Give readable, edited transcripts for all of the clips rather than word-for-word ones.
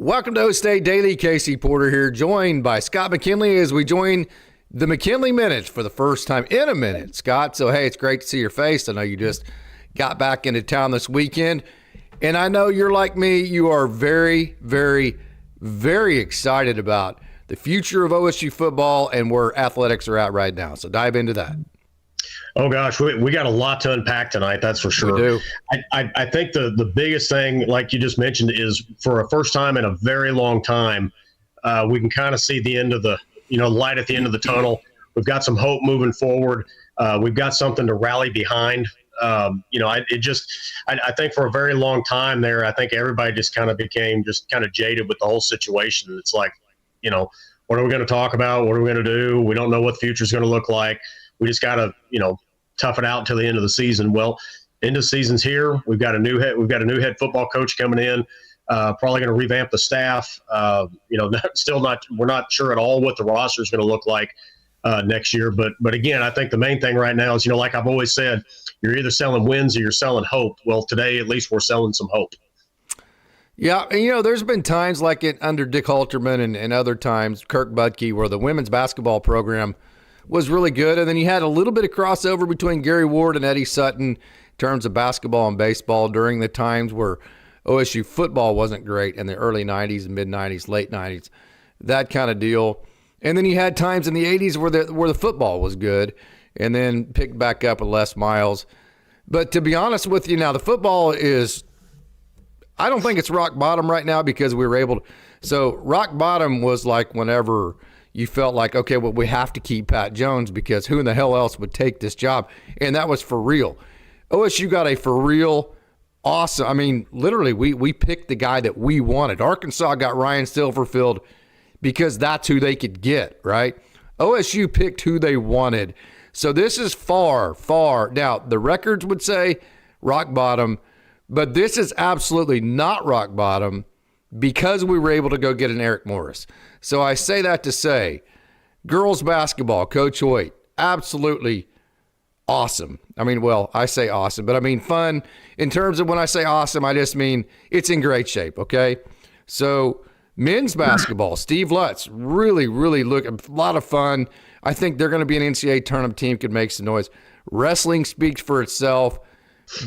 Welcome to OState Daily. Casey Porter here, joined by Scott McKinley as we join the McKinley Minutes for the first time in a minute, Scott. So, hey, it's great to see your face. I know you just got back into town this weekend, and I know you're like me. You are very, very, very excited about the future of OSU football and where athletics are at right now. So dive into that. Oh, gosh, we got a lot to unpack tonight, that's for sure. We do. I think the biggest thing, like you just mentioned, is for a first time in a very long time, we can kind of see the end of the, light at the end of the tunnel. We've got some hope moving forward. We've got something to rally behind. I think for a very long time there, I think everybody just kind of became just kind of jaded with the whole situation. It's like, what are we going to talk about? What are we going to do? We don't know what the future is going to look like. We just got to, tough it out until the end of the season. Well, end of the season's here. We've got a new head football coach coming in. Probably going to revamp the staff. We're not sure at all what the roster is going to look like next year. But again, I think the main thing right now is, like I've always said, you're either selling wins or you're selling hope. Well, today at least we're selling some hope. Yeah, and there's been times like it under Dick Halterman and other times, Kirk Budke, where the women's basketball program was really good, and then you had a little bit of crossover between Gary Ward and Eddie Sutton in terms of basketball and baseball during the times where OSU football wasn't great in the early 90s, mid-90s, late 90s, that kind of deal. And then you had times in the 80s where the football was good and then picked back up with Les Miles. But to be honest with you now, the football is – I don't think it's rock bottom right now because we were able to – so rock bottom was like whenever – you felt like, okay, well, we have to keep Pat Jones because who in the hell else would take this job? And that was for real. OSU got a for real awesome. I mean, literally, we picked the guy that we wanted. Arkansas got Ryan Silverfield because that's who they could get, right? OSU picked who they wanted. So this is far, far. Now, the records would say rock bottom, but this is absolutely not rock bottom because we were able to go get an Eric Morris. So I say that to say, girls basketball, Coach Hoyt, absolutely awesome. I mean, well, I say awesome, but I mean fun. In terms of when I say awesome, I just mean it's in great shape, okay? So men's basketball, Steve Lutz, really, really a lot of fun. I think they're going to be an NCAA tournament team, could make some noise. Wrestling speaks for itself.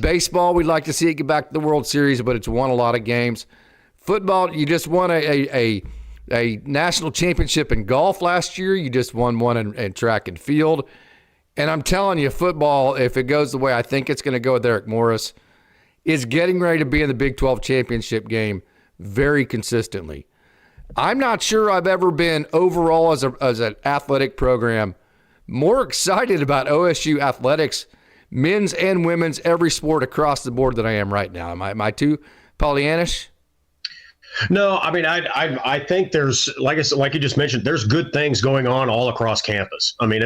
Baseball, we'd like to see it get back to the World Series, but it's won a lot of games. Football, you just won a national championship in golf last year. You just won one in track and field. And I'm telling you, football, if it goes the way I think it's going to go with Eric Morris, is getting ready to be in the Big 12 championship game very consistently. I'm not sure I've ever been overall as an athletic program more excited about OSU athletics, men's and women's, every sport across the board than I am right now. Am I too Pollyannish? No, I mean, I think there's, like you just mentioned, there's good things going on all across campus. I mean,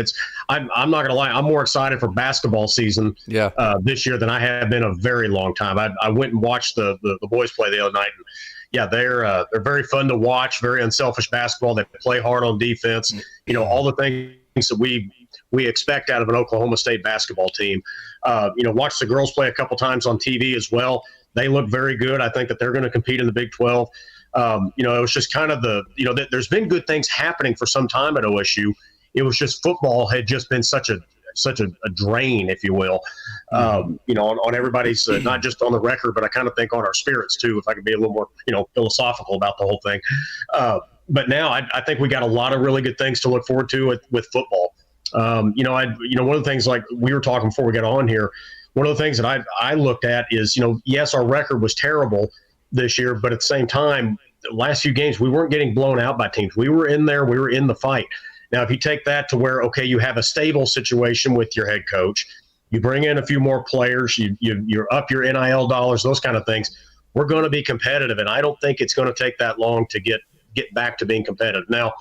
I'm not going to lie, I'm more excited for basketball season this year than I have been a very long time. I went and watched the boys play the other night, and yeah, they're very fun to watch, very unselfish basketball. They play hard on defense, all the things that we expect out of an Oklahoma State basketball team. Watch the girls play a couple times on TV as well. They look very good. I think that they're going to compete in the Big 12. It was just kind of there's been good things happening for some time at OSU. It was just football had just been such a drain, if you will, on everybody's, not just on the record, but I kind of think on our spirits too, if I could be a little more, philosophical about the whole thing. But now I think we got a lot of really good things to look forward to with football. One of the things, like we were talking before we got on here, one of the things that I looked at is, yes, our record was terrible this year, but at the same time, the last few games, we weren't getting blown out by teams. We were in there. We were in the fight. Now, if you take that to where, okay, you have a stable situation with your head coach, you bring in a few more players, you're up your NIL dollars, those kind of things, we're going to be competitive. And I don't think it's going to take that long to get back to being competitive. Now,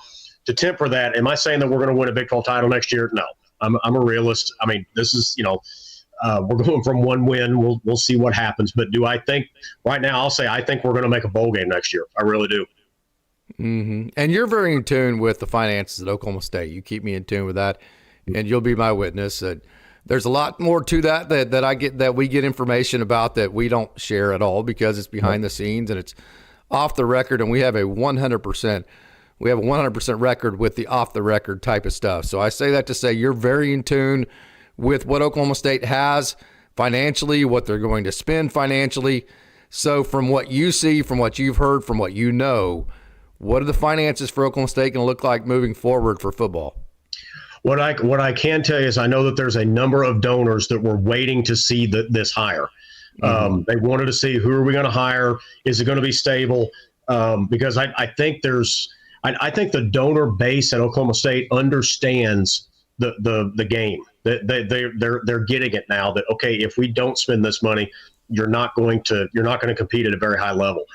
to temper that, am I saying that we're going to win a Big 12 title next year? No, I'm a realist. I mean, this is, we're going from one win. We'll see what happens. But do I think right now? I'll say I think we're going to make a bowl game next year. I really do. Mm-hmm. And you're very in tune with the finances at Oklahoma State. You keep me in tune with that, and you'll be my witness. There's a lot more to that we get information about that we don't share at all because it's behind the scenes and it's off the record, and we have a 100% record with the off the record type of stuff. So I say that to say you're very in tune with what Oklahoma State has financially, what they're going to spend financially. So from what you see, from what you've heard, from what you know, what are the finances for Oklahoma State going to look like moving forward for football? What I can tell you is I know that there's a number of donors that were waiting to see this hire. They wanted to see, who are we going to hire? Is it going to be stable? Because I think I think the donor base at Oklahoma State understands the game. They're getting it now that, okay, if we don't spend this money, you're not going to compete at a very high level.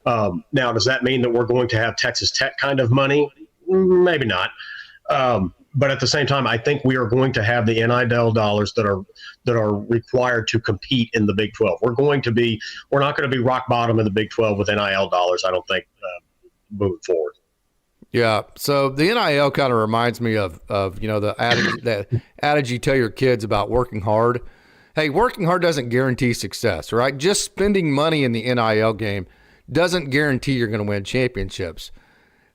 Now, does that mean that we're going to have Texas Tech kind of money? Maybe not. But at the same time, I think we are going to have the NIL dollars that are required to compete in the Big 12. We're not going to be rock bottom in the Big 12 with NIL dollars, I don't think, moving forward. Yeah. So the NIL kind of reminds me of the adage you tell your kids about working hard. Hey, working hard doesn't guarantee success, right? Just spending money in the NIL game doesn't guarantee you're going to win championships.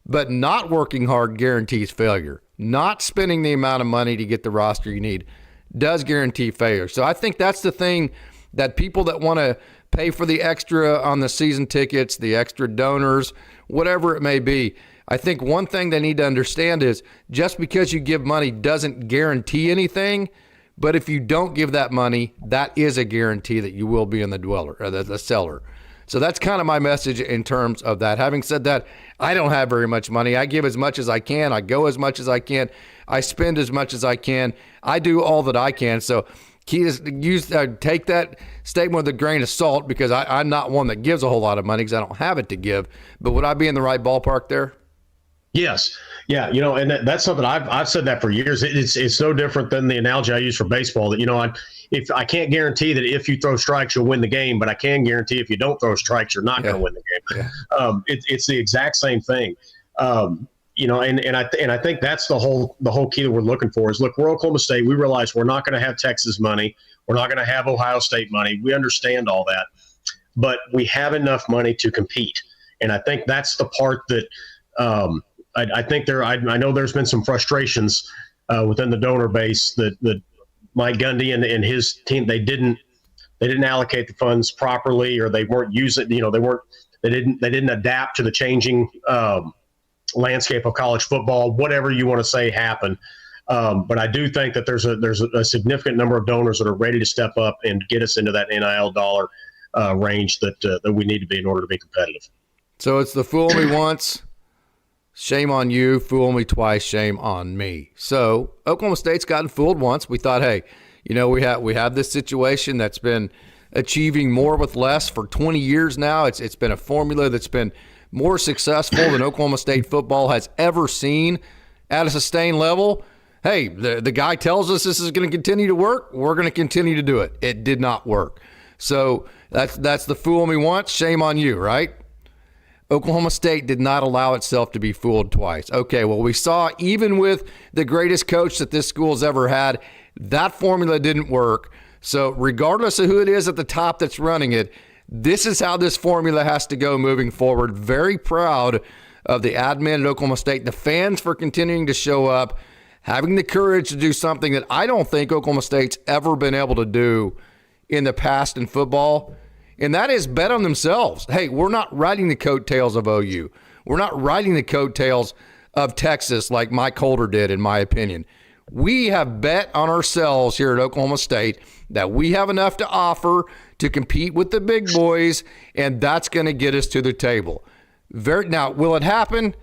But not working hard guarantees failure. Not spending the amount of money to get the roster you need does guarantee failure. So I think that's the thing that people that want to pay for the extra on the season tickets, the extra donors, whatever it may be, I think one thing they need to understand is just because you give money doesn't guarantee anything. But if you don't give that money, that is a guarantee that you will be in the seller. So that's kind of my message in terms of that. Having said that, I don't have very much money. I give as much as I can. I go as much as I can. I spend as much as I can. I do all that I can. So take that statement with a grain of salt, because I'm not one that gives a whole lot of money because I don't have it to give. But would I be in the right ballpark there? Yes. Yeah. And that's something I've said that for years. It's no different than the analogy I use for baseball that, if I can't guarantee that if you throw strikes, you'll win the game, but I can guarantee if you don't throw strikes, you're not going to win the game. Yeah. It's the exact same thing. And I think that's the whole key that we're looking for is, look, we're Oklahoma State. We realize we're not going to have Texas money. We're not going to have Ohio State money. We understand all that, but we have enough money to compete. And I think that's the part that, I know there's been some frustrations within the donor base that Mike Gundy and his team, they didn't allocate the funds properly, or they weren't using, they didn't adapt to the changing landscape of college football, whatever you want to say happened. But I do think that there's a significant number of donors that are ready to step up and get us into that NIL dollar range that we need to be in order to be competitive. So it's the fool me once, shame on you. Fool me twice, shame on me. So Oklahoma State's gotten fooled once. We thought, hey, we have this situation that's been achieving more with less for 20 years now. It's been a formula that's been more successful than Oklahoma State football has ever seen at a sustained level. Hey, the guy tells us this is going to continue to work. We're going to continue to do it. It did not work. So that's the fool me once, shame on you, right? Oklahoma State did not allow itself to be fooled twice. Okay, well, we saw even with the greatest coach that this school's ever had, that formula didn't work. So regardless of who it is at the top that's running it, this is how this formula has to go moving forward. Very proud of the admin at Oklahoma State, the fans for continuing to show up, having the courage to do something that I don't think Oklahoma State's ever been able to do in the past in football. And that is bet on themselves. Hey, we're not riding the coattails of OU. We're not riding the coattails of Texas like Mike Holder did, in my opinion. We have bet on ourselves here at Oklahoma State that we have enough to offer to compete with the big boys, and that's going to get us to the table. Now, will it happen?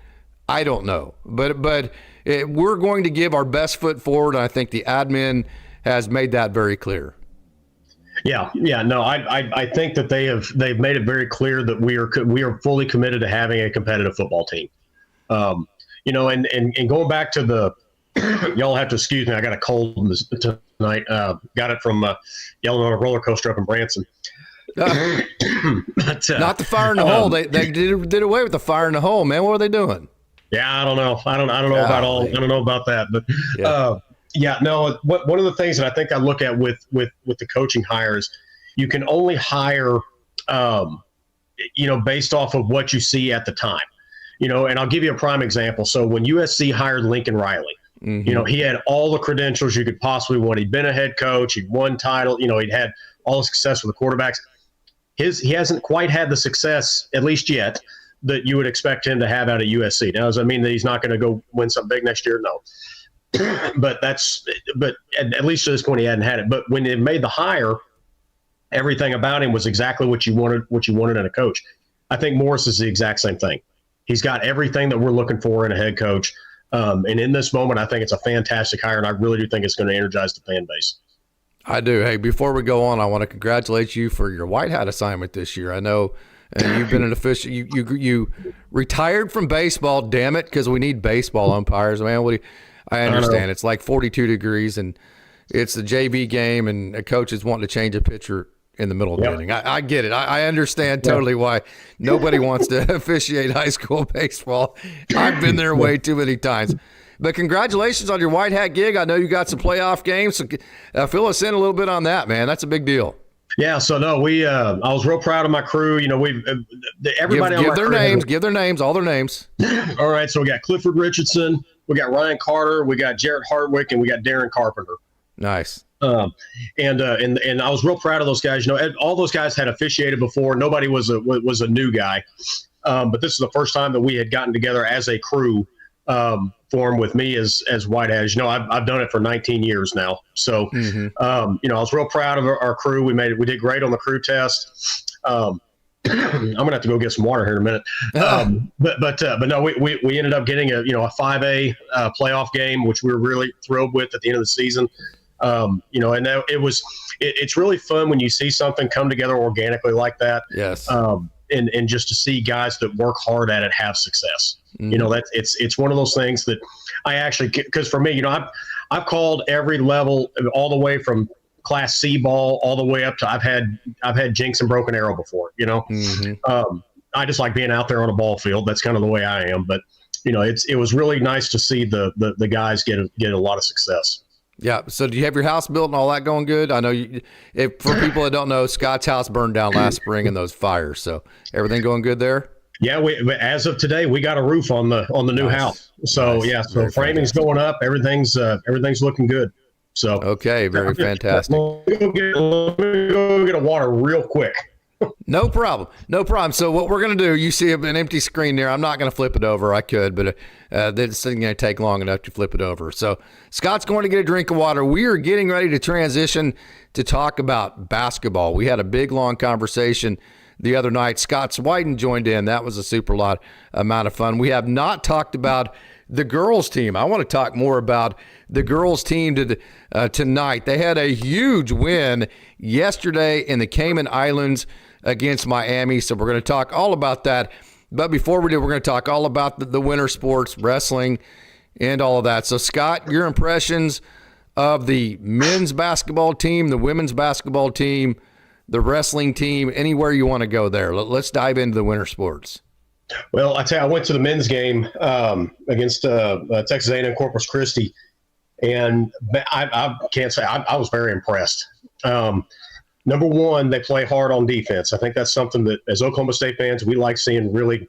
I don't know. But we're going to give our best foot forward, and I think the admin has made that very clear. Yeah. No, I think that they've made it very clear that we are fully committed to having a competitive football team. And going back to the, y'all have to excuse me, I got a cold tonight. Got it from yelling on a roller coaster up in Branson. Not the fire in the hole. They did away with the fire in the hole, man. What were they doing? Yeah, I don't know. I don't know about that, but one of the things that I think I look at with the coaching hires, you can only hire based off of what you see at the time. And I'll give you a prime example. So when USC hired Lincoln Riley, he had all the credentials you could possibly want. He'd been a head coach. He'd won title. He'd had all the success with the quarterbacks. He hasn't quite had the success, at least yet, that you would expect him to have out of USC. Now, does that mean that he's not going to go win something big next year? No. but at least to this point, he hadn't had it. But when they made the hire, everything about him was exactly what you wanted in a coach. I think Morris is the exact same thing. He's got everything that we're looking for in a head coach. And in this moment, I think it's a fantastic hire, and I really do think it's going to energize the fan base. I do. Hey, before we go on, I want to congratulate you for your white hat assignment this year. I know you've been an official. You retired from baseball, damn it, because we need baseball umpires, man. I understand. It's like 42 degrees, and it's the JV game, and a coach is wanting to change a pitcher in the middle of the inning. I get it. I understand totally why nobody wants to officiate high school baseball. I've been there way too many times. But congratulations on your white hat gig. I know you got some playoff games. So fill us in a little bit on that, man. That's a big deal. Yeah. So no, I was real proud of my crew. Everybody give their names, all their names. All right. So we got Clifford Richardson, we got Ryan Carter, we got Jarrett Hartwick, and we got Darren Carpenter. Nice. And I was real proud of those guys. All those guys had officiated before. Nobody was a new guy. But this is the first time that we had gotten together as a crew, form with me as white hats. I've done it for 19 years now. So, I was real proud of our crew. We did great on the crew test. I'm gonna have to go get some water here in a minute. But no, we ended up getting a 5A playoff game, which we were really thrilled with at the end of the season. And it's really fun when you see something come together organically like that. Yes. And just to see guys that work hard at it have success. It's one of those things that I actually, because for me, I've called every level, all the way from Class C ball all the way up to I've had jinx and broken arrow before. I just like being out there on a ball field. That's kind of the way I am. But it was really nice to see the guys get a lot of success. Yeah. So do you have your house built and all that going good? I know for people that don't know, Scott's house burned down last spring in those fires. So everything going good there? Yeah. As of today, we got a roof on the new house. So nice. So framing's going up. Everything's looking good. So okay, very fantastic. Let me go get a water real quick. No problem. So what we're going to do, you see an empty screen there. I'm not going to flip it over. I could, but this isn't going to take long enough to flip it over. So Scott's going to get a drink of water. We are getting ready to transition to talk about basketball. We had a big, long conversation the other night. Scott Swiden joined in. That was a super amount of fun. We have not talked about the girls team. I want to talk more about the girls team tonight. They had a huge win yesterday in the Cayman Islands against Miami. So we're going to talk all about that. But before we do, we're going to talk all about the winter sports, wrestling, and all of that. So Scott, your impressions of the men's basketball team, the women's basketball team, the wrestling team, anywhere you want to go there. Let's dive into the winter sports. Well, I tell you, I went to the men's game against Texas A&M Corpus Christi, and I can't say I was very impressed. Number one, they play hard on defense. I think that's something that, as Oklahoma State fans, we like seeing. Really,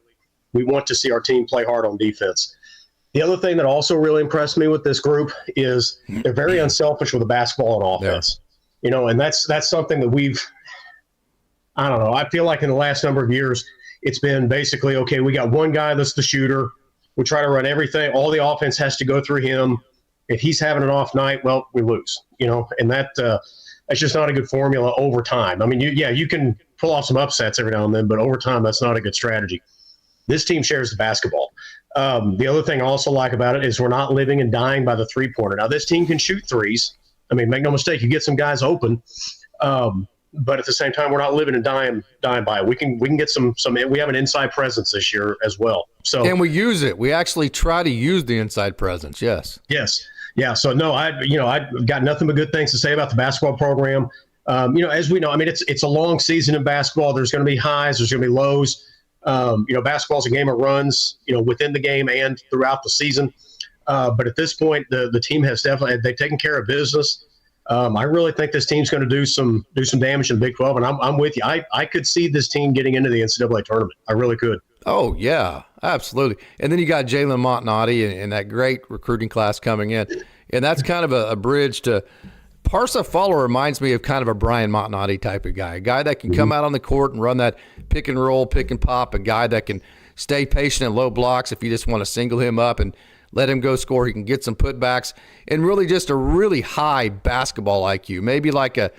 we want to see our team play hard on defense. The other thing that also really impressed me with this group is they're very unselfish with the basketball and offense. Yeah. And that's something that I don't know. I feel like in the last number of years, it's been basically, okay, we got one guy that's the shooter. We try to run everything. All the offense has to go through him. If he's having an off night, well, we lose, and that's just not a good formula over time. I mean, you can pull off some upsets every now and then, but over time, that's not a good strategy. This team shares the basketball. The other thing I also like about it is we're not living and dying by the three-pointer. Now, this team can shoot threes. I mean, make no mistake, you get some guys open. But at the same time, we're not living and dying by it. We can get some. We have an inside presence this year as well. So and we use it. We actually try to use the inside presence. Yes. Yeah. So no, I've got nothing but good things to say about the basketball program. As we know, I mean, it's a long season in basketball. There's going to be highs. There's going to be lows. Basketball's a game of runs. Within the game and throughout the season. But at this point, the team has they've taken care of business. I really think this team's going to do some damage in the Big 12, and I'm with you. I could see this team getting into the NCAA tournament. I really could. Oh, yeah, absolutely. And then you got Jalen Montanati and that great recruiting class coming in. And that's kind of a bridge to – Parsifal reminds me of kind of a Brian Montanati type of guy, a guy that can come out on the court and run that pick and roll, pick and pop, a guy that can stay patient in low blocks if you just want to single him up and let him go score. He can get some putbacks and really just a really high basketball IQ, maybe like a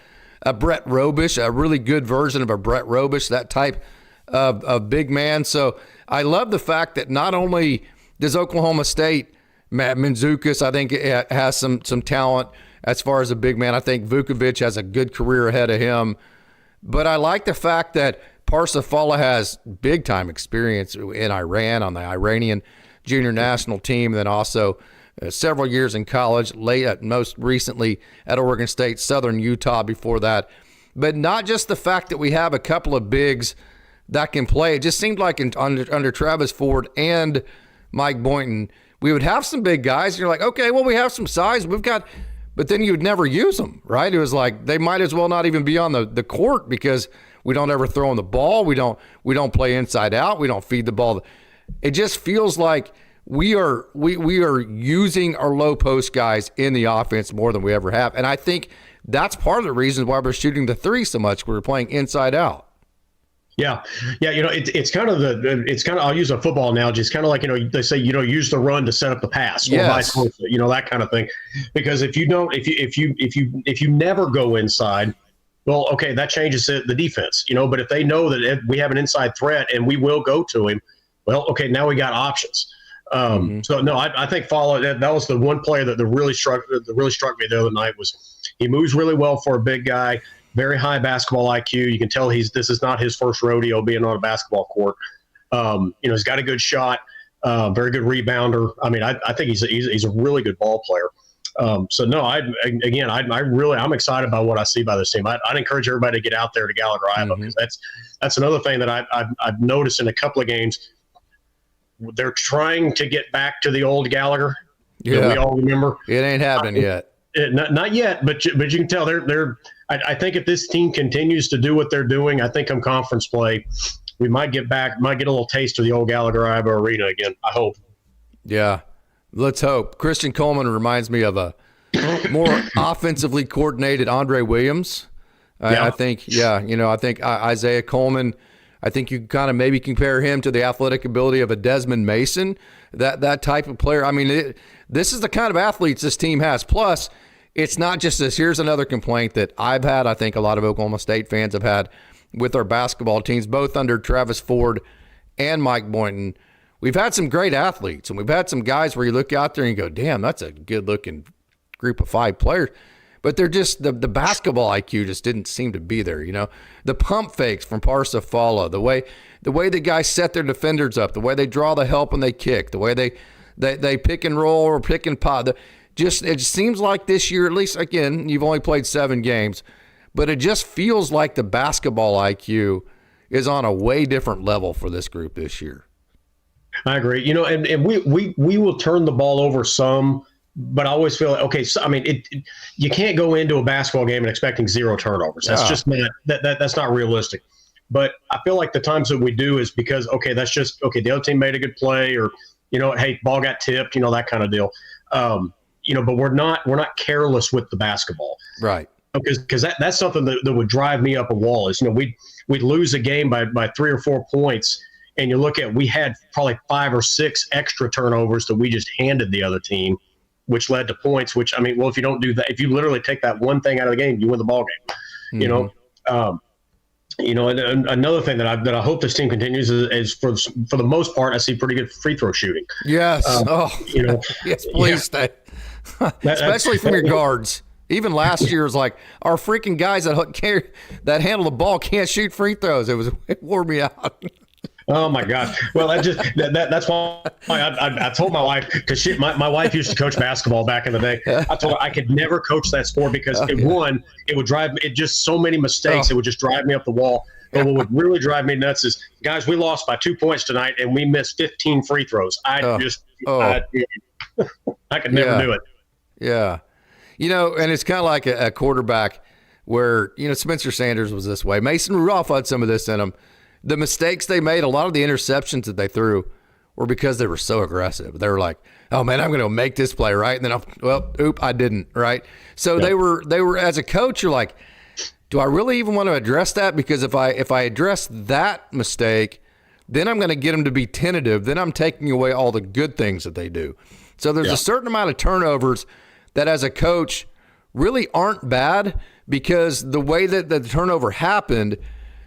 Brett Robish, a really good version of a Brett Robish, that type of big man. So I love the fact that not only does Oklahoma State, Matt Mandzukic, I think has some talent as far as a big man. I think Vukovic has a good career ahead of him. But I like the fact that Parsifal has big-time experience in Iran on the Iranian junior national team, and then also several years in college, most recently at Oregon State, Southern Utah before that. But not just the fact that we have a couple of bigs that can play. It just seemed like under Travis Ford and Mike Boynton, we would have some big guys, and you're like, okay, well, we have some size. But then you would never use them, right? It was like they might as well not even be on the court because we don't ever throw in the ball. We don't play inside out. We don't feed the ball. It just feels like we are using our low post guys in the offense more than we ever have. And I think that's part of the reason why we're shooting the three so much. We're playing inside out. Yeah. It's kind of I'll use a football analogy. It's kind of like, they say, use the run to set up the pass, or vice versa, that kind of thing. Because if you never go inside, well, okay, that changes the defense, but if they know that if we have an inside threat and we will go to him, well, okay, now we got options. So no, I think that was the one player that really struck me the other night. Was he moves really well for a big guy. Very high basketball IQ. You can tell this is not his first rodeo being on a basketball court. He's got a good shot, very good rebounder. I mean, I think he's a really good ball player. So no, I'm excited about what I see by this team. I'd encourage everybody to get out there to Gallagher, Iowa, because that's another thing that I've noticed in a couple of games. They're trying to get back to the old Gallagher that we all remember. It ain't happening yet. Not yet, but you can tell they're. I think if this team continues to do what they're doing, I think come conference play, we might get a little taste of the old Gallagher Iowa Arena again. I hope. Yeah, let's hope. Christian Coleman reminds me of a more offensively coordinated Andre Williams. I think Isaiah Coleman. I think you kind of maybe compare him to the athletic ability of a Desmond Mason, that type of player. I mean, this is the kind of athletes this team has. Plus, it's not just this. Here's another complaint that I've had, I think a lot of Oklahoma State fans have had with our basketball teams, both under Travis Ford and Mike Boynton. We've had some great athletes, and we've had some guys where you look out there and you go, damn, that's a good-looking group of 5 players. But they're just the basketball IQ just didn't seem to be there, The pump fakes from Parsifal, the way the guys set their defenders up, the way they draw the help when they kick, the way they pick and roll or pick and pop. It seems like this year, at least, again, you've only played 7 games, but it just feels like the basketball IQ is on a way different level for this group this year. I agree. And we will turn the ball over some, but I always feel like, okay, so, I mean, you can't go into a basketball game and expecting 0 turnovers. That's just not that's not realistic. But I feel like the times that we do is because, okay, that's just, okay, the other team made a good play, or, hey, ball got tipped, that kind of deal. But we're not careless with the basketball. Right. Because that's something that would drive me up a wall is, we'd lose a game by 3 or 4 points, and you look at, we had probably 5 or 6 extra turnovers that we just handed the other team, which led to points, which, I mean, well, if you don't do that, if you literally take that one thing out of the game, you win the ball game, And another thing that I hope this team continues is for the most part, I see pretty good free throw shooting. Yes. Yes, please stay. Especially from your guards. Even last year was like our freaking guys that handle the ball can't shoot free throws. It wore me out. Oh my gosh! Well, that's why I told my wife, because my wife used to coach basketball back in the day. I told her I could never coach that sport because it would drive me. It just so many mistakes. It would just drive me up the wall. But what would really drive me nuts is, guys, we lost by 2 points tonight and we missed 15 free throws. I could never do it. Yeah. And it's kind of like a quarterback where, Spencer Sanders was this way. Mason Rudolph had some of this in him. The mistakes they made, a lot of the interceptions that they threw were because they were so aggressive. They were like, oh, man, I'm going to make this play, right? And then, I didn't, right? So they were, as a coach, you're like, do I really even want to address that? Because if I address that mistake, then I'm going to get them to be tentative. Then I'm taking away all the good things that they do. So there's a certain amount of turnovers that as a coach really aren't bad, because the way that the turnover happened,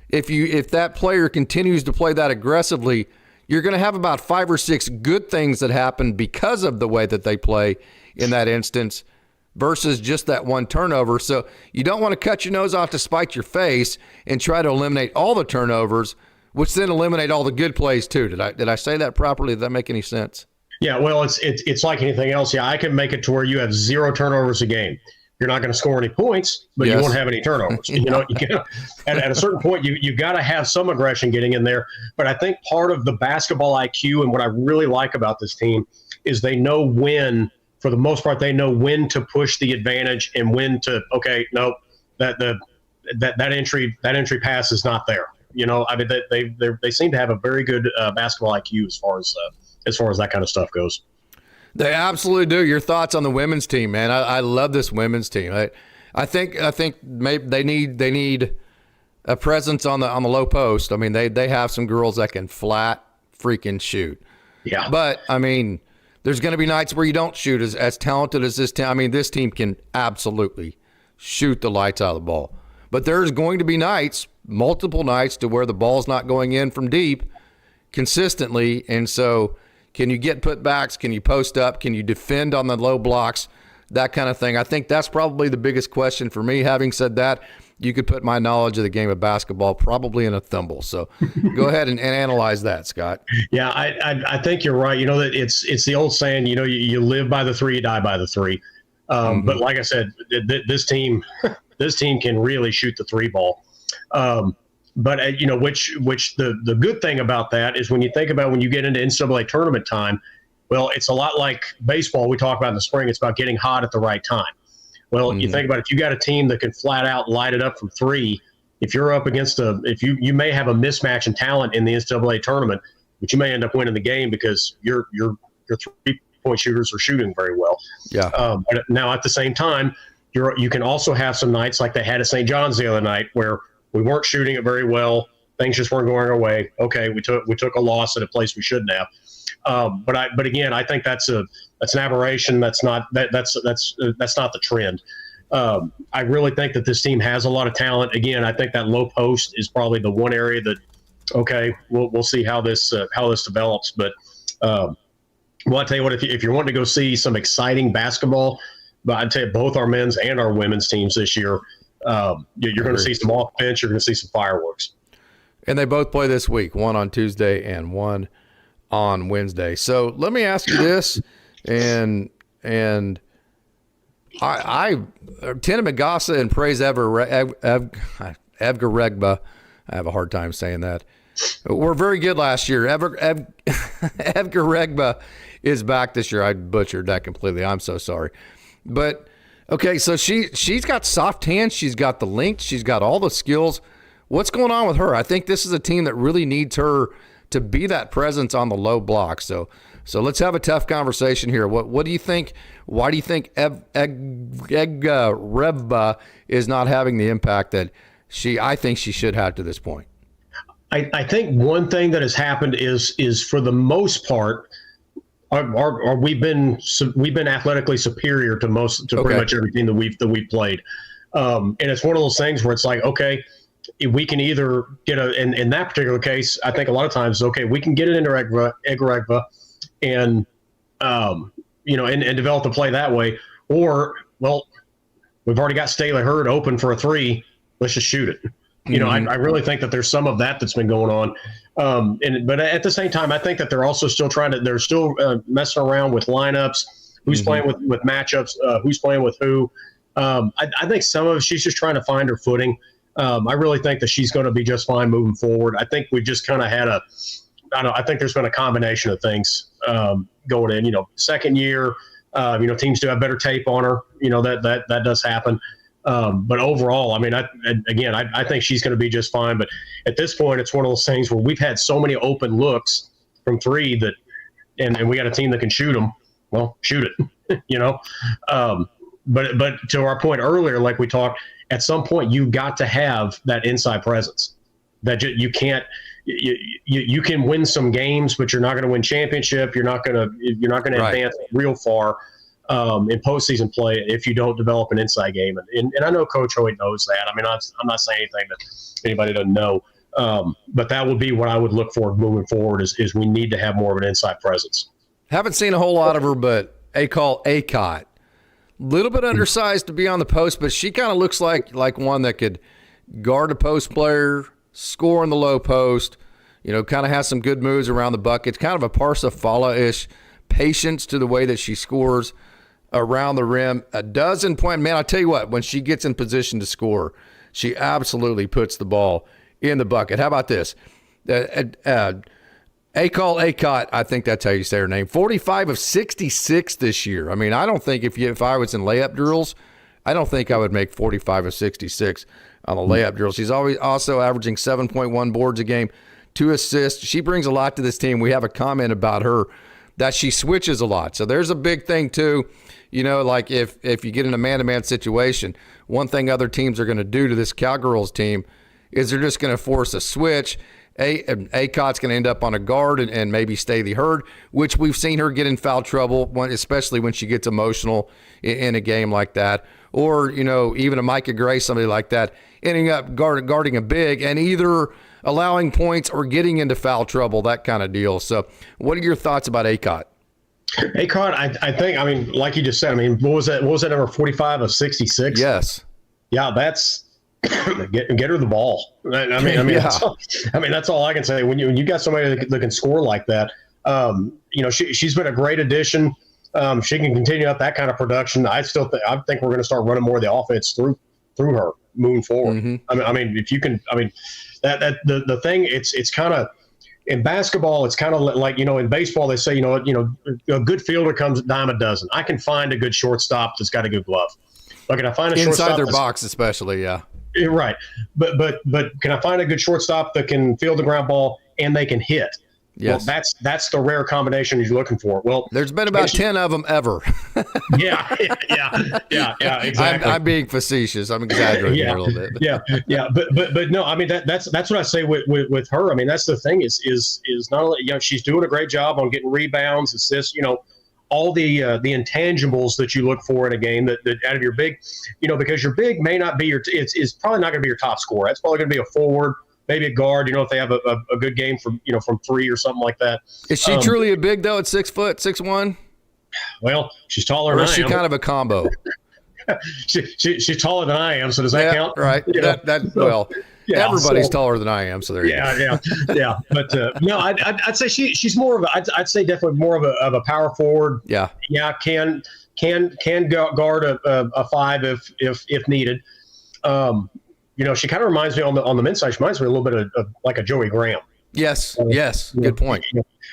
if that player continues to play that aggressively, you're going to have about 5 or 6 good things that happen because of the way that they play in that instance versus just that one turnover. So you don't want to cut your nose off to spite your face and try to eliminate all the turnovers, which then eliminate all the good plays too. Did I say that properly? Did that make any sense? Yeah, well, it's like anything else. Yeah, I can make it to where you have 0 turnovers a game. You're not going to score any points, but you won't have any turnovers. At a certain point, you got to have some aggression getting in there. But I think part of the basketball IQ and what I really like about this team is they know when, for the most part, they know when to push the advantage and when to, okay, no, that entry pass is not there. They seem to have a very good basketball IQ as far as that kind of stuff goes. They absolutely do. Your thoughts on the women's team, man? I love this women's team. I think maybe they need a presence on the low post. I mean, they have some girls that can flat freaking shoot. Yeah. But I mean, there's going to be nights where you don't shoot as talented as this team. I mean, this team can absolutely shoot the lights out of the ball. But there's going to be nights, multiple nights, to where the ball's not going in from deep consistently, and so. Can you get putbacks? Can you post up? Can you defend on the low blocks? That kind of thing. I think that's probably the biggest question for me. Having said that, you could put my knowledge of the game of basketball probably in a thimble. So go ahead and analyze that, Scott. Yeah, I think you're right. That it's the old saying, you live by the 3, you die by the 3. But like I said, this team can really shoot the 3 ball. But which the good thing about that is when you think about when you get into NCAA tournament time, well, it's a lot like baseball we talk about in the spring. It's about getting hot at the right time. Well, you think about it, if you got a team that can flat out light it up from 3, if you're up against if you may have a mismatch in talent in the NCAA tournament, but you may end up winning the game because your 3-point shooters are shooting very well. Yeah. But now at the same time, you can also have some nights like they had at St. John's the other night where we weren't shooting it very well. Things just weren't going our way. Okay, we took a loss at a place we shouldn't have. But again, I think that's an aberration. That's not the trend. I really think that this team has a lot of talent. Again, I think that low post is probably the one area that, okay, we'll see how this develops. But well, I tell you what, if you're wanting to go see some exciting basketball, but I'd tell you both our men's and our women's teams this year. You're going to see some offense. You're going to see some fireworks. And they both play this week, one on Tuesday and one on Wednesday. So let me ask you this, and I Tina Magassa and Praise Evgaregba, I have a hard time saying that, were very good last year. Evgaregba is back this year. I butchered that completely. I'm so sorry. But okay, so she's got soft hands. She's got the length. She's got all the skills. What's going on with her? I think this is a team that really needs her to be that presence on the low block. So let's have a tough conversation here. What do you think? Why do you think Evgaregba is not having the impact that I think she should have to this point? I think one thing that has happened is for the most part, we've been athletically superior to pretty much everything that we've played, and it's one of those things where it's like, okay, we can either get in that particular case, I think a lot of times, okay, we can get it into Evgaregba and and develop the play that way, or well, we've already got Staley Hurd open for a 3, let's just shoot it. I really think that there's some of that's been going on. But at the same time, I think that they're also still they're still messing around with lineups, who's playing with matchups, who's playing with who. I think some of she's just trying to find her footing. I really think that she's going to be just fine moving forward. I think we just kind of had I think there's been a combination of things going in. Second year, Teams do have better tape on her. That does happen. But overall, I mean, I think she's going to be just fine. But at this point, it's one of those things where we've had so many open looks from three that, and we got a team that can shoot them. Well, shoot it, But to our point earlier, like we talked, at some point you've got to have that inside presence. That you can't. You can win some games, but you're not going to win championship. You're not going to advance real far in postseason play if you don't develop an inside game. And I know Coach Hoyt knows that. I mean, I'm not saying anything that anybody doesn't know. But that would be what I would look for moving forward is we need to have more of an inside presence. Haven't seen a whole lot of her, but OkState. Little bit undersized to be on the post, but she kind of looks like one that could guard a post player, score in the low post, kind of has some good moves around the bucket. It's kind of a Parsifala-ish patience to the way that she scores around the rim. A dozen point, man, I tell you what, when she gets in position to score, she absolutely puts the ball in the bucket. How about this? OkState, I think that's how you say her name, 45 of 66 this year. I mean, I don't think if I was in layup drills, I don't think I would make 45 of 66 on the layup drills. She's always also averaging 7.1 boards a game, 2 assists. She brings a lot to this team. We have a comment about her that she switches a lot. So there's a big thing too. Like if you get in a man-to-man situation, one thing other teams are going to do to this Cowgirls team is they're just going to force a switch. OkState's going to end up on a guard and maybe Staley Hurd, which we've seen her get in foul trouble, especially when she gets emotional in a game like that. Or, even a Micah Gray, somebody like that, ending up guarding a big and either allowing points or getting into foul trouble, that kind of deal. So what are your thoughts about OkState? OkState, I think, I mean, like you just said, I mean, what was that number, 45 of 66? Yes. Yeah, that's get her the ball. I mean, yeah. That's all I can say. When you got somebody that can score like that, she's been a great addition. She can continue up that kind of production. I think we're going to start running more of the offense through her moving forward. Mm-hmm. I mean, if you can, that the thing, it's kind of in basketball. It's kind of like in baseball they say a good fielder comes a dime a dozen. I can find a good shortstop that's got a good glove. But can I find a inside shortstop their box, especially? Yeah. Right. But can I find a good shortstop that can field the ground ball and they can hit? Yes. Well, that's the rare combination you're looking for. Well, there's been about 10 of them ever. Yeah, exactly. I'm being facetious. I'm exaggerating a little bit. Yeah. But no, I mean that's what I say with her. I mean, that's the thing is not only she's doing a great job on getting rebounds, assists, all the intangibles that you look for in a game that out of your big, because your big may not be it's probably not going to be your top scorer. That's probably going to be a forward, maybe a guard, if they have a good game from three or something like that. Is she truly a big though at 6 foot, 6'1"? Well, she's taller than I am. Or is she kind of a combo? She's taller than I am, so does that count? Right. Everybody's taller than I am, so there you go. Yeah. But no, I'd say she's more of I'd say definitely more of a power forward. Yeah. Can guard a five if needed. She kind of reminds me on the men's side. She reminds me a little bit of like a Joey Graham. Yes. Good point.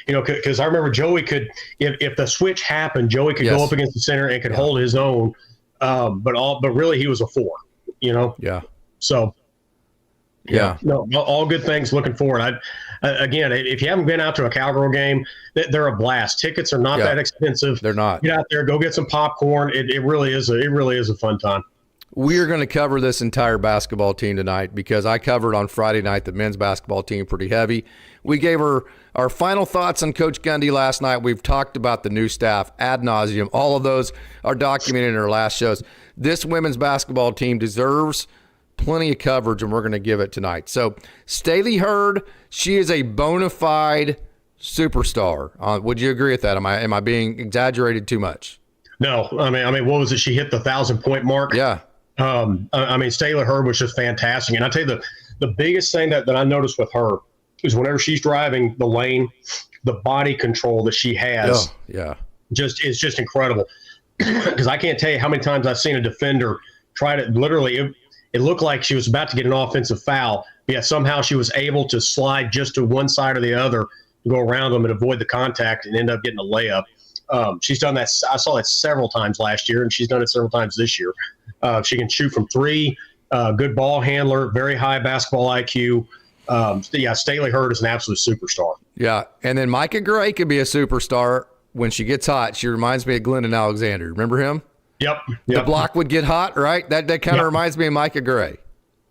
Because I remember Joey could, if the switch happened, Joey could go up against the center and could hold his own. But really he was a 4. Yeah. So. Yeah. No, all good things looking forward. Again, if you haven't been out to a Cowgirl game, they're a blast. Tickets are not that expensive. They're not. Get out there, go get some popcorn. It really is a fun time. We are going to cover this entire basketball team tonight because I covered on Friday night the men's basketball team pretty heavy. We gave her our final thoughts on Coach Gundy last night. We've talked about the new staff ad nauseum. All of those are documented in our last shows. This women's basketball team deserves plenty of coverage, and we're going to give it tonight. So, Staley Hurd, she is a bona fide superstar. Would you agree with that? Am I being exaggerated too much? No. I mean, what was it? She hit the 1,000-point mark. Yeah. Staley Hurd was just fantastic. And I tell you, the biggest thing that I noticed with her is whenever she's driving the lane, the body control that she has, is just incredible. Because I can't tell you how many times I've seen a defender try to literally. It looked like she was about to get an offensive foul, yet somehow she was able to slide just to one side or the other to go around them and avoid the contact and end up getting a layup. She's done that. I saw it several times last year, and she's done it several times this year. She can shoot from three, good ball handler, very high basketball IQ. Stately Hurd is an absolute superstar. Yeah, and then Micah Gray could be a superstar when she gets hot. She reminds me of Glendon Alexander. Remember him? Yep. The block would get hot, right? That kind of reminds me of Micah Gray.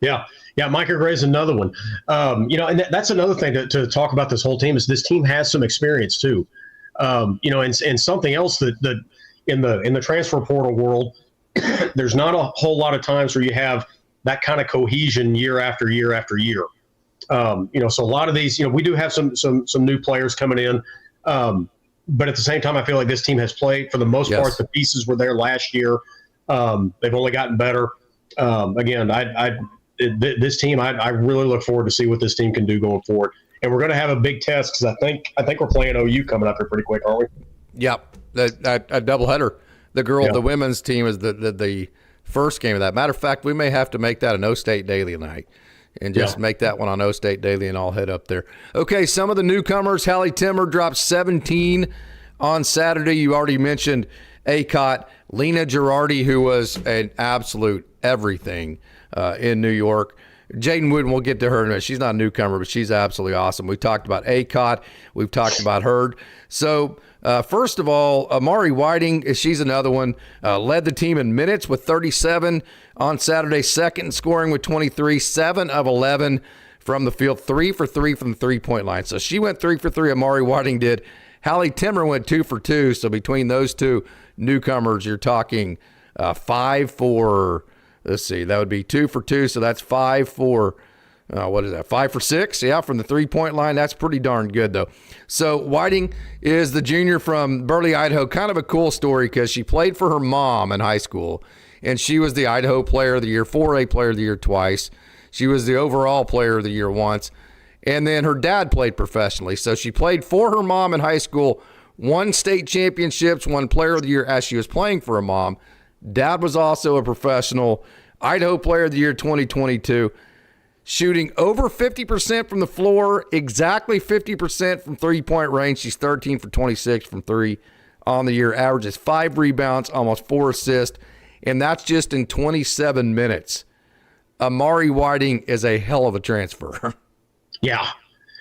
Yeah, Micah Gray is another one. And that's another thing to talk about this whole team is this team has some experience too. And something else that in the transfer portal world, there's not a whole lot of times where you have that kind of cohesion year after year after year. So a lot of these, we do have some new players coming in. But at the same time, I feel like this team has played for the most part. The pieces were there last year. They've only gotten better. Again, this team, I really look forward to see what this team can do going forward. And we're going to have a big test because I think we're playing OU coming up here pretty quick, aren't we? Yep, a doubleheader. The women's team is the first game of that. Matter of fact, we may have to make that an OState Daily night and just make that one on OState Daily, and I'll head up there. Okay, some of the newcomers. Hallie Timmer dropped 17 on Saturday. You already mentioned Acott. Lena Girardi, who was an absolute everything in New York. Jaden Wooden, we'll get to her in a minute. She's not a newcomer, but she's absolutely awesome. We talked about Acott. We've talked about Hurd. So, first of all, Amari Whiting, she's another one, led the team in minutes with 37 on Saturday, second in scoring with 23, 7 of 11 from the field, 3 for 3 from the three-point line. So she went 3 for 3, Amari Whiting did. Hallie Timmer went 2 for 2. So between those two newcomers, you're talking 5 for, let's see, that would be 2 for 2. So that's 5 for, what is that, 5 for 6? Yeah, from the three-point line. That's pretty darn good, though. So Whiting is the junior from Burley, Idaho. Kind of a cool story because she played for her mom in high school, and she was the Idaho Player of the Year, 4A Player of the Year twice. She was the overall Player of the Year once. And then her dad played professionally. So she played for her mom in high school, won state championships, won Player of the Year as she was playing for her mom. Dad was also a professional, Idaho Player of the Year 2022, shooting over 50% from the floor, exactly 50% from three-point range. She's 13 for 26 from three on the year, averages 5 rebounds, almost 4 assists, and that's just in 27 minutes. Amari Whiting is a hell of a transfer. Yeah.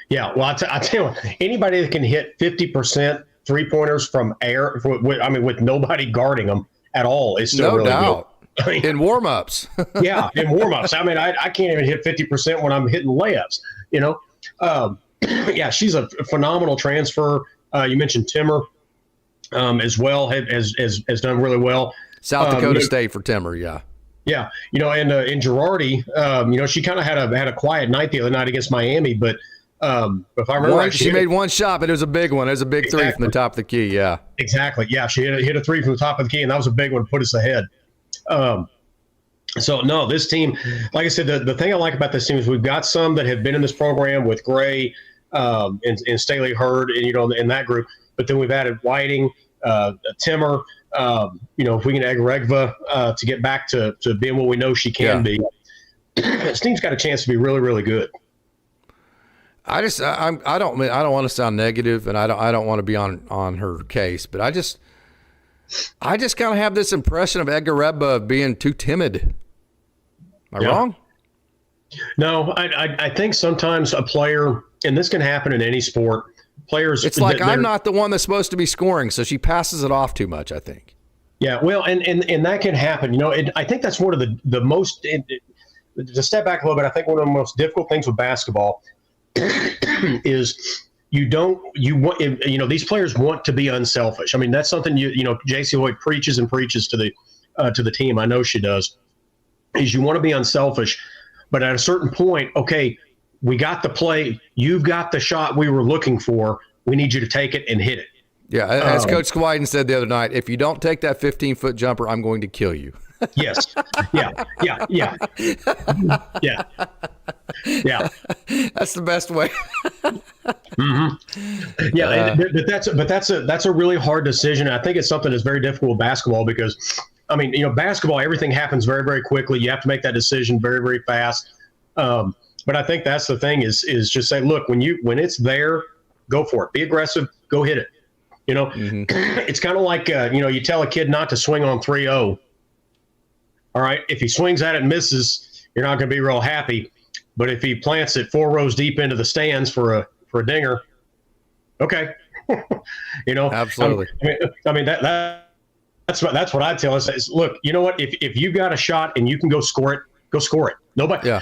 Well, I tell you what, anybody that can hit 50% three-pointers from air, with nobody guarding them at all, is still really good. In warm-ups. In warm-ups. I can't even hit 50% when I'm hitting layups, she's a phenomenal transfer. You mentioned Timmer as well, has done really well. South Dakota State for Timmer, Yeah, and in Girardi, she kind of had a quiet night the other night against Miami, but if I remember right, she made one shot, but it was a big one. It was a big three from the top of the key, Exactly, she hit a three from the top of the key, and that was a big one to put us ahead. This team, like I said, the thing I like about this team is we've got some that have been in this program with Gray and Staley Hurd, and in that group, but then we've added Whiting, Timmer. If we can egg Regva to get back to being what we know she can be, this team's got a chance to be really, really good. I don't want to sound negative, and I don't want to be on her case, but I just kind of have this impression of Edgar Regva being too timid. Am I wrong? No, I think sometimes a player, and this can happen in any sport. Players, it's like I'm not the one that's supposed to be scoring, so she passes it off too much, I think. Yeah, well, and that can happen. I think that's one of the most. To step back a little bit, I think one of the most difficult things with basketball is these players want to be unselfish. That's something J.C. Hoyt preaches to the team. I know she does. Is you want to be unselfish, but at a certain point, okay, we got the play. You've got the shot we were looking for. We need you to take it and hit it. Yeah, as Coach Squiden said the other night, if you don't take that 15-foot jumper, I'm going to kill you. Yes. Yeah. That's the best way. Mm-hmm. Yeah, but that's a really hard decision. I think it's something that's very difficult with basketball because, basketball, everything happens very, very quickly. You have to make that decision very, very fast. But I think that's the thing is just say, look, when it's there, go for it. Be aggressive. Go hit it. You know, it's kind of like, you tell a kid not to swing on 3-0. All right. If he swings at it and misses, you're not going to be real happy. But if he plants it 4 rows deep into the stands for a dinger, okay. Absolutely. That's what I tell us is, look, you know what? If you got a shot and you can go score it, go score it.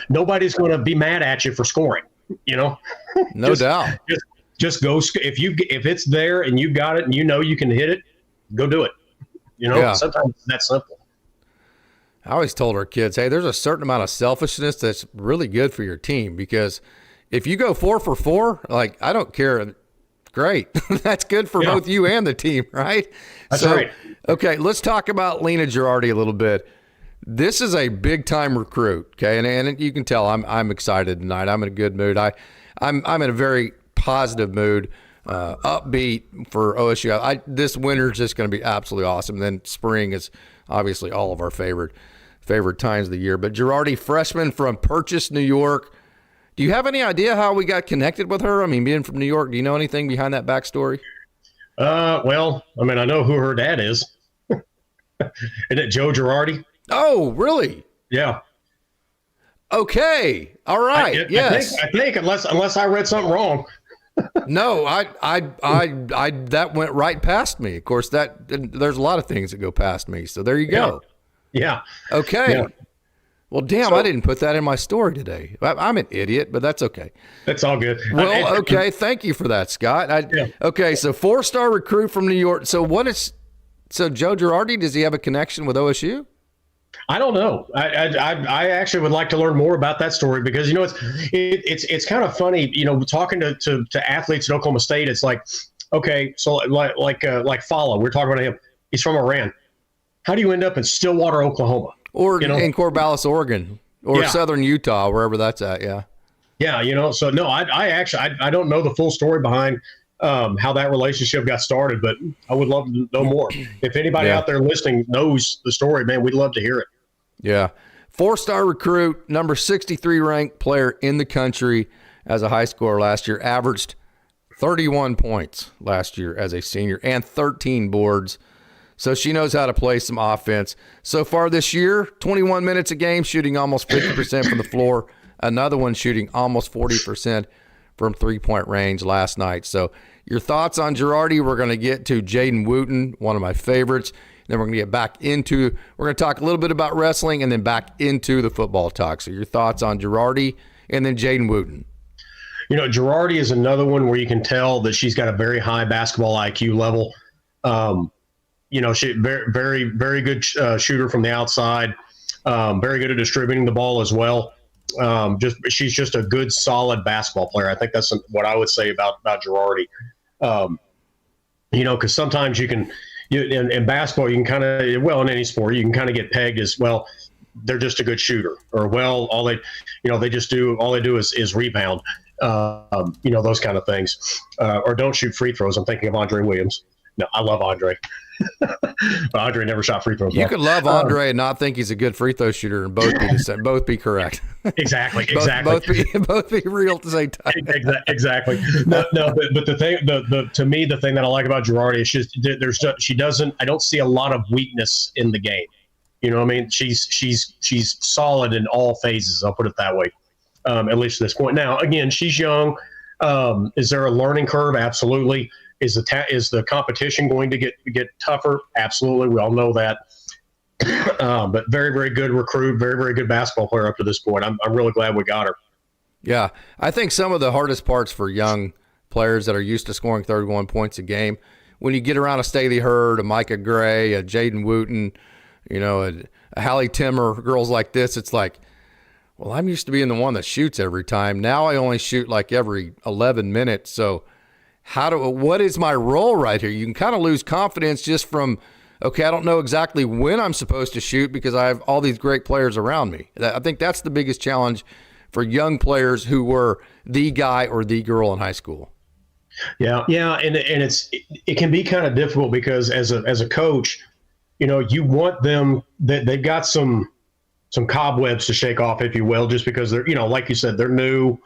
Nobody's going to be mad at you for scoring, No doubt. Just go. If it's there and you got it and you can hit it, go do it. Sometimes it's that simple. I always told our kids, hey, there's a certain amount of selfishness that's really good for your team, because if you go 4 for 4, like, I don't care. Great. That's good for both you and the team, right? That's right. Okay, let's talk about Lena Girardi a little bit. This is a big-time recruit, okay? And you can tell I'm excited tonight. I'm in a good mood. I'm in a very positive mood, upbeat for OSU. This winter is just going to be absolutely awesome. Then spring is obviously all of our favorite times of the year. But Girardi, freshman from Purchase, New York. Do you have any idea how we got connected with her? I mean, being from New York, do you know anything behind that backstory? Well, I mean, I know who her dad is. Isn't it Joe Girardi? Oh, really? Yeah. Okay. All right. Yes. I think unless I read something wrong. No, I that went right past me. Of course, there's a lot of things that go past me. So there you go. Yeah. Okay. Yeah. Well, damn, I didn't put that in my story today. I'm an idiot, but that's okay. That's all good. Well, okay. Thank you for that, Scott. Okay, so 4-star recruit from New York. So Joe Girardi, does he have a connection with OSU? I don't know. I actually would like to learn more about that story, because it's kind of funny. Talking to athletes at Oklahoma State, it's like, okay, so like Fala, we're talking about him. He's from Iran. How do you end up in Stillwater, Oklahoma? Or in Corvallis, Oregon, or Southern Utah, wherever that's at. Yeah. Yeah. So no, I don't know the full story behind how that relationship got started, but I would love to know more. If anybody out there listening knows the story, man, we'd love to hear it. Yeah. 4-star recruit, number 63 ranked player in the country as a high schooler last year, averaged 31 points last year as a senior and 13 boards. So she knows how to play some offense. So far this year, 21 minutes a game, shooting almost 50% from the floor. Another one shooting almost 40% from three-point range last night. So your thoughts on Girardi? We're going to get to Jaden Wooten, one of my favorites. Then we're going to we're going to talk a little bit about wrestling and then back into the football talk. So your thoughts on Girardi and then Jaden Wooten. Girardi is another one where you can tell that she's got a very high basketball IQ level. She very, very, very good shooter from the outside. Very good at distributing the ball as well. She's just a good, solid basketball player. I think that's what I would say about Girardi. Because sometimes in basketball, you can kind of, in any sport, you can kind of get pegged as, well, they're just a good shooter, or, well, all they do is rebound. Those kind of things, or don't shoot free throws. I'm thinking of Andre Williams. No, I love Andre. But Andre never shot free throws. You could love Andre and not think he's a good free throw shooter, and both be correct. Exactly. both be real at the same time. Exactly. No, but the thing, to me, the thing that I like about Girardi is I don't see a lot of weakness in the game. You know what I mean? She's solid in all phases. I'll put it that way. At least at this point. Now, again, she's young. Is there a learning curve? Absolutely. Is the competition going to get tougher? Absolutely. We all know that. But very, very good recruit, very, very good basketball player up to this point. I'm really glad we got her. Yeah. I think some of the hardest parts for young players that are used to scoring 31 points a game, when you get around a Staley Hurd, a Micah Gray, a Jaden Wooten, a Hallie Timmer, girls like this, it's like, well, I'm used to being the one that shoots every time. Now I only shoot like every 11 minutes. So what is my role right here? You can kind of lose confidence just from, okay, I don't know exactly when I'm supposed to shoot because I have all these great players around me. I think that's the biggest challenge for young players who were the guy or the girl in high school. Yeah, and it can be kind of difficult because as a coach, you want them that they've got some cobwebs to shake off, if you will, just because they're, like you said, they're new,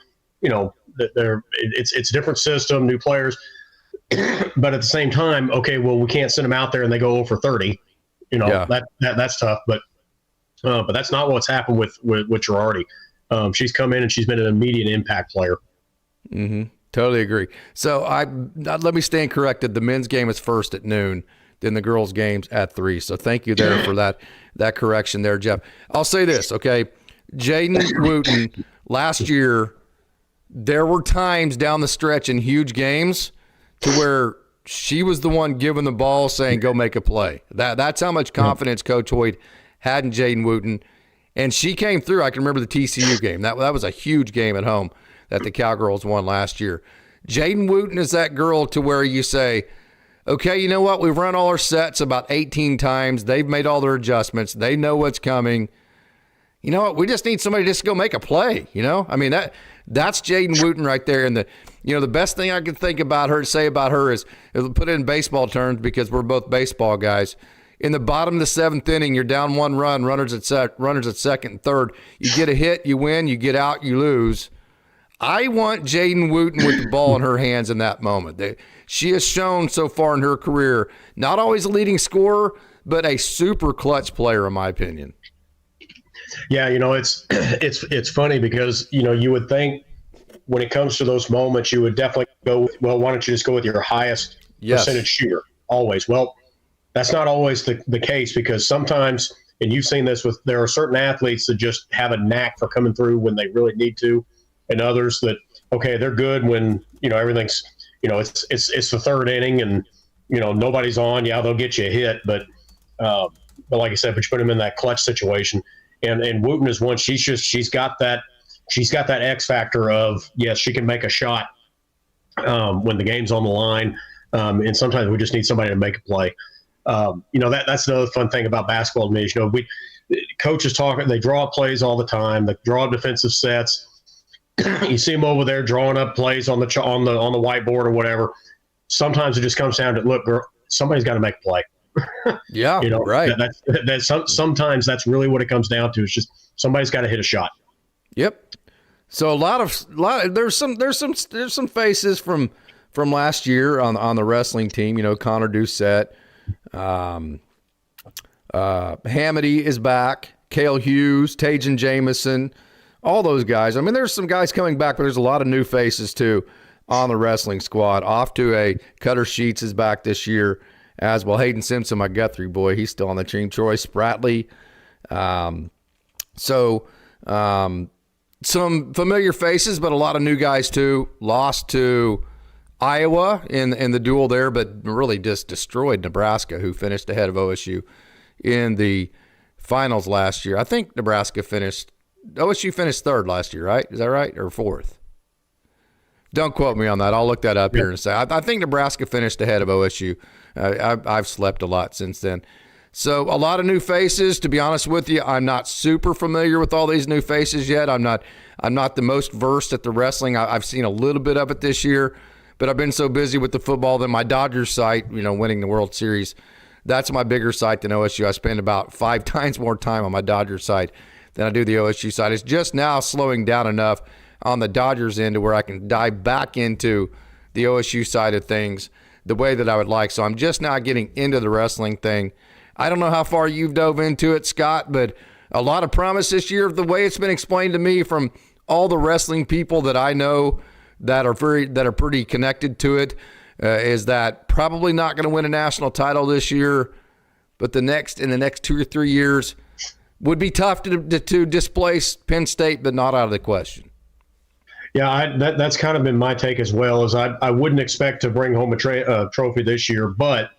it's a different system, new players. But at the same time, okay, well, we can't send them out there and they go 0 for 30. That's tough. But that's not what's happened with Girardi. She's come in and she's been an immediate impact player. Mm-hmm. Totally agree. So let me stand corrected. The men's game is first at noon, then the girls' game's at 3. So thank you there for that correction there, Jeff. I'll say this, okay? Jaden Wooten, last year, there were times down the stretch in huge games to where she was the one giving the ball, saying, go make a play. That's how much confidence Coach Hoyt had in Jaden Wooten. And she came through. I can remember the TCU game. That was a huge game at home that the Cowgirls won last year. Jaden Wooten is that girl to where you say, okay, you know what? We've run all our sets about 18 times. They've made all their adjustments. They know what's coming. You know what? We just need somebody just to go make a play, you know? I mean, that's Jaden Wooten right there. And the best thing I can think about her, say about her is, put it in baseball terms because we're both baseball guys. In the bottom of the 7th inning, you're down 1 run, runners at second and third. You get a hit, you win. You get out, you lose. I want Jaden Wooten with the ball in her hands in that moment. She has shown so far in her career, not always a leading scorer, but a super clutch player, in my opinion. Yeah, it's funny because, you would think when it comes to those moments, you would definitely go, well, why don't you just go with your highest percentage shooter always? Well, that's not always the case because sometimes, and you've seen this there are certain athletes that just have a knack for coming through when they really need to, and others that, okay, they're good when, everything's, it's the 3rd inning and, nobody's on. Yeah, they'll get you a hit, but like I said, but you put them in that clutch situation. And Wooten is one. She's got that X factor of, yes, she can make a shot when the game's on the line, and sometimes we just need somebody to make a play. That's another fun thing about basketball to me. Coaches talk, they draw up plays all the time. They draw up defensive sets. You see them over there drawing up plays on the whiteboard or whatever. Sometimes it just comes down to, look, girl, somebody's got to make a play. Yeah, right. Sometimes that's really what it comes down to. It's just somebody's got to hit a shot. Yep. So a lot of there's some faces from last year on the wrestling team. Connor Doucette, Hamity is back. Cale Hughes, Tajan Jamison, all those guys. I mean, there's some guys coming back, but there's a lot of new faces too on the wrestling squad. Off to a Cutter Sheets is back this year as well. Hayden Simpson, my Guthrie boy, he's still on the team. Troy Spratley. Some familiar faces, but a lot of new guys too. Lost to Iowa in the duel there, but really just destroyed Nebraska, who finished ahead of OSU in the finals last year. I think OSU finished 3rd last year, right? Is that right? Or 4th? Don't quote me on that. I'll look that up here and say. I think Nebraska finished ahead of OSU. I've slept a lot since then. So a lot of new faces. To be honest with you, I'm not super familiar with all these new faces yet. I'm not the most versed at the wrestling. I've seen a little bit of it this year, but I've been so busy with the football that my Dodgers site, winning the World Series, that's my bigger site than OSU. I spend about 5 times more time on my Dodgers site than I do the OSU side. It's just now slowing down enough on the Dodgers end to where I can dive back into the OSU side of things the way that I would like. So I'm just now getting into the wrestling thing. I don't know how far you've dove into it, Scott, but a lot of promise this year. The way it's been explained to me from all the wrestling people that I know that are pretty connected to it is that probably not going to win a national title this year, but in the next 2 or 3 years would be tough to displace Penn State, but not out of the question. Yeah, that's kind of been my take as well. Is I wouldn't expect to bring home a trophy this year, but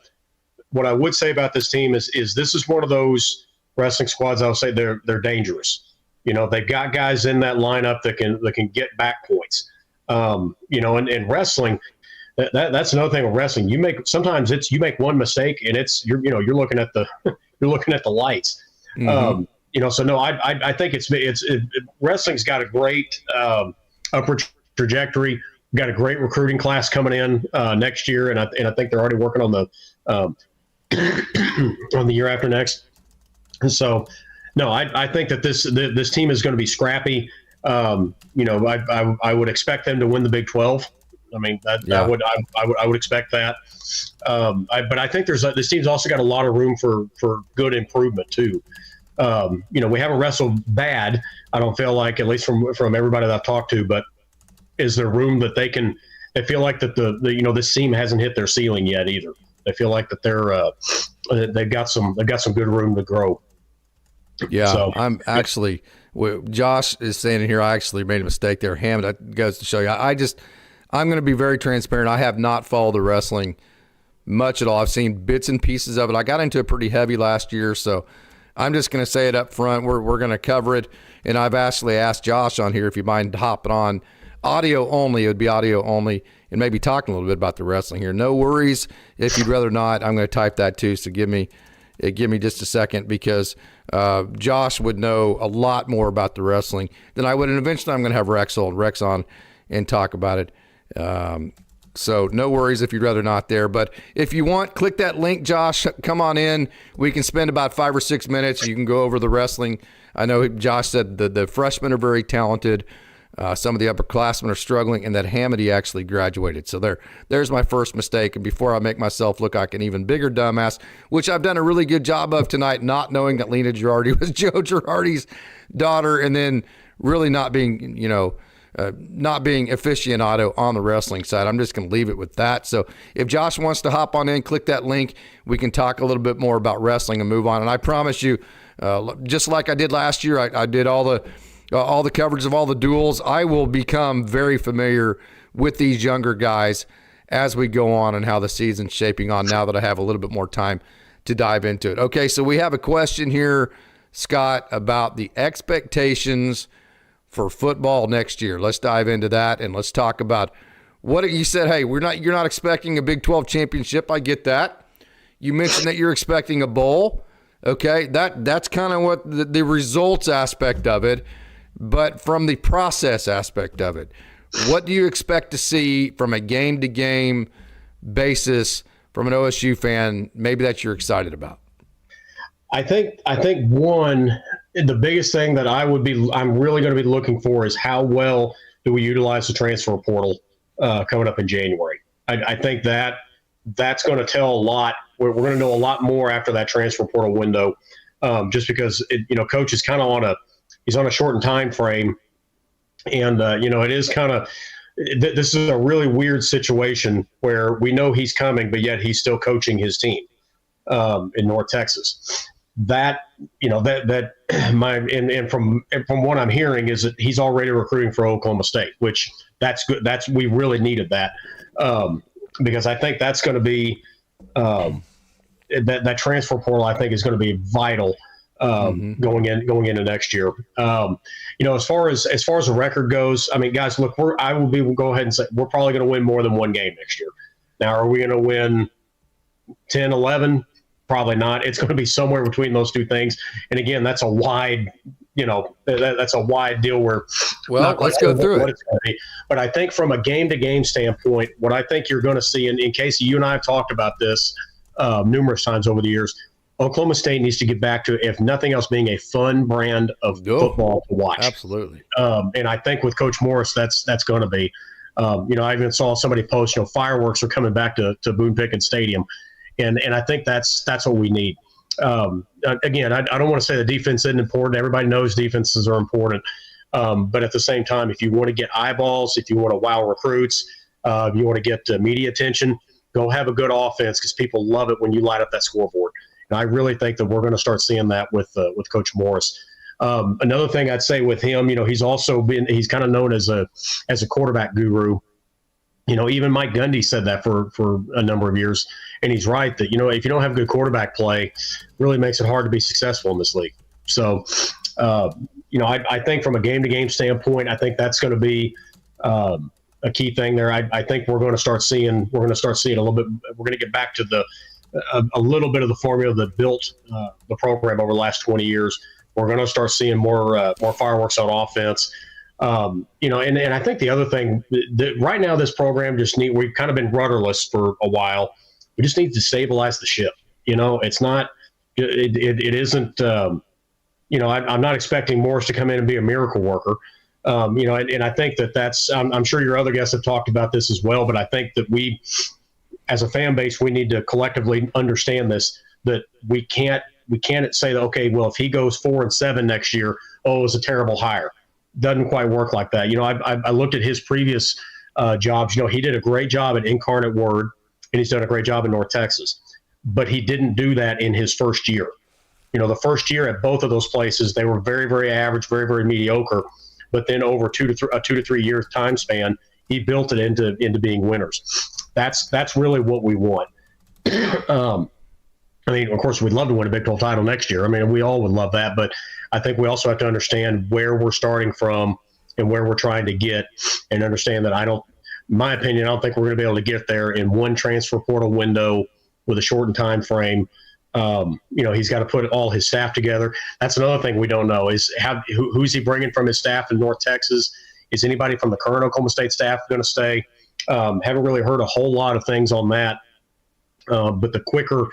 what I would say about this team is this is one of those wrestling squads. I'll say they're dangerous. They've got guys in that lineup that can get back points. And wrestling, that's another thing with wrestling. You make one mistake and you're looking at the lights. Mm-hmm. So no, I think wrestling's got a great upward trajectory. We've got a great recruiting class coming in next year, and I think they're already working on the on the year after next. And so, no, I think that this team is going to be scrappy. I would expect them to win the Big 12. I mean, that would I would expect that. But I think this team's also got a lot of room for good improvement too. We haven't wrestled bad. I don't feel like, at least from everybody that I've talked to, but is there room that they feel like that this team hasn't hit their ceiling yet either. They feel like that they've got some good room to grow. Yeah, so. I'm actually, Josh is saying in here, I actually made a mistake there. Ham, that goes to show you. I'm going to be very transparent. I have not followed the wrestling much at all. I've seen bits and pieces of it. I got into it pretty heavy last year, so I'm just going to say it up front. We're going to cover it, and I've actually asked Josh on here if you mind hopping on audio only. It would be audio only, and maybe talking a little bit about the wrestling here. No worries if you'd rather not. I'm going to type that too, so give me just a second, because Josh would know a lot more about the wrestling than I would, and eventually I'm going to have Rex on and talk about it. So no worries if you'd rather not there. But if you want, click that link, Josh. Come on in. We can spend about 5 or 6 minutes. You can go over the wrestling. I know Josh said the freshmen are very talented. Some of the upperclassmen are struggling, and that Hamady actually graduated. So there's my first mistake. And before I make myself look like an even bigger dumbass, which I've done a really good job of tonight, not knowing that Lena Girardi was Joe Girardi's daughter, and then really not being, not being aficionado on the wrestling side. I'm just going to leave it with that. So if Josh wants to hop on in, click that link. We can talk a little bit more about wrestling and move on. And I promise you, just like I did last year, I did all the coverage of all the duels. I will become very familiar with these younger guys as we go on and how the season's shaping on now that I have a little bit more time to dive into it. Okay, so we have a question here, Scott, about the expectations for football next year. Let's dive into that, and let's talk about what you said. Hey, you're not expecting a Big 12 championship. I get that. You mentioned that you're expecting a bowl. Okay, that's kind of what the results aspect of it. But from the process aspect of it, what do you expect to see from a game-to-game basis from an OSU fan, maybe that you're excited about? I think one, the biggest thing that I'm really going to be looking for is how well do we utilize the transfer portal coming up in January. I think that's going to tell a lot. We're going to know a lot more after that transfer portal window, just because Coach is kind of he's on a shortened time frame, and it is kind of this is a really weird situation where we know he's coming, but yet he's still coaching his team in North Texas. From what I'm hearing is that he's already recruiting for Oklahoma State, which that's good. We really needed that because I think that's going to be that transfer portal. I think is going to be vital. Going into next year. As far as the record goes, I mean, guys, look, we'll go ahead and say we're probably going to win more than one game next year. Now, are we going to win 10, 11? Probably not. It's going to be somewhere between those two things. And again, that's a wide, that's a wide deal where. Well, let's go through it. But I think from a game-to-game standpoint, what I think you're going to see, and in case you and I have talked about this numerous times over the years, Oklahoma State needs to get back to, if nothing else, being a fun brand of football to watch. Absolutely. And I think with Coach Morris, that's going to be. I even saw somebody post, fireworks are coming back to Boone Pickens Stadium, and I think that's what we need. Again, I don't want to say the defense isn't important. Everybody knows defenses are important, but at the same time, if you want to get eyeballs, if you want to wow recruits, if you want to get media attention, go have a good offense because people love it when you light up that scoreboard. And I really think that we're going to start seeing that with Coach Morris. Another thing I'd say with him, he's kind of known as a quarterback guru. Even Mike Gundy said that for a number of years, and he's right that if you don't have good quarterback play, it really makes it hard to be successful in this league. So, I think from a game-to-game standpoint, I think that's going to be a key thing there. I think we're going to start seeing a little bit. We're going to get back to a little bit of the formula that built the program over the last 20 years. We're going to start seeing more fireworks on offense. And I think the other thing that right now this program we've kind of been rudderless for a while. We just need to stabilize the ship. It's not, it isn't, I'm not expecting Morris to come in and be a miracle worker. And I think that's I'm sure your other guests have talked about this as well, but I think that we, as a fan base, we need to collectively understand this, that we can't say that, okay, well, if he goes 4-7 next year, oh, it was a terrible hire. Doesn't quite work like that. I looked at his previous jobs. He did a great job at Incarnate Word, and he's done a great job in North Texas, but he didn't do that in his first year. The first year at both of those places, they were very, very average, very, very mediocre. But then over a 2 to 3 year time span, he built it into being winners. That's really what we want. Of course, we'd love to win a Big 12 title next year. We all would love that. But I think we also have to understand where we're starting from and where we're trying to get, and understand that my opinion, I don't think we're going to be able to get there in one transfer portal window with a shortened time frame. He's got to put all his staff together. That's another thing we don't know is who's he bringing from his staff in North Texas? Is anybody from the current Oklahoma State staff going to stay? Haven't really heard a whole lot of things on that. But the quicker,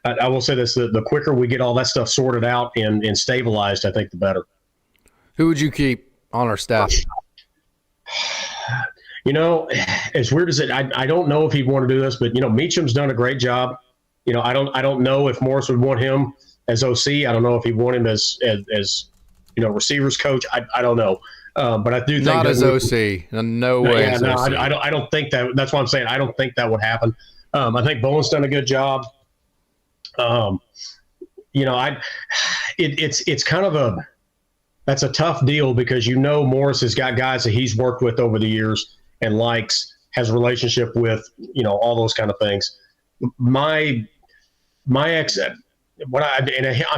I will say this, the quicker we get all that stuff sorted out and stabilized, I think the better. Who would you keep on our staff? As weird as it, I don't know if he'd want to do this, but Meacham's done a great job. I don't know if Morris would want him as OC. I don't know if he'd want him as receivers coach. I don't know. But I do think not as OC. No way. Yeah, no, I don't think that. That's why I'm saying I don't think that would happen. I think Bowen's done a good job. It's kind of that's a tough deal because Morris has got guys that he's worked with over the years and has a relationship with, all those kind of things. I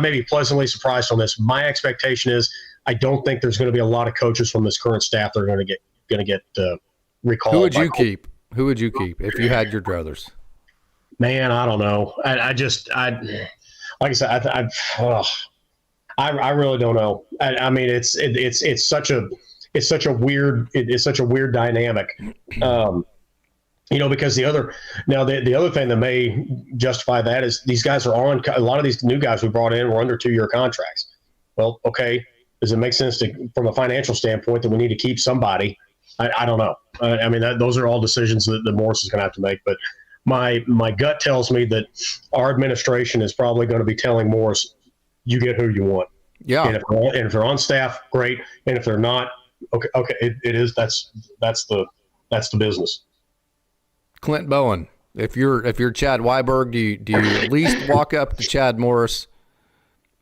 may be pleasantly surprised on this. My expectation is I don't think there's going to be a lot of coaches from this current staff that are going to get recalled. Who would you keep? Who would you keep if you had your druthers? Man, I don't know. Like I said, I really don't know. It's such a weird dynamic. Because the other thing that may justify that is these guys are on a lot of these new guys we brought in were under 2-year contracts. Well, okay, does it make sense from a financial standpoint that we need to keep somebody? I don't know. Those are all decisions that Morris is going to have to make. But my gut tells me that our administration is probably going to be telling Morris, you get who you want. Yeah. And if they're on staff, great. And if they're not, okay, it is. That's the business. Clint Bowen, if you're Chad Weiberg, do you at least walk up to Chad Morris?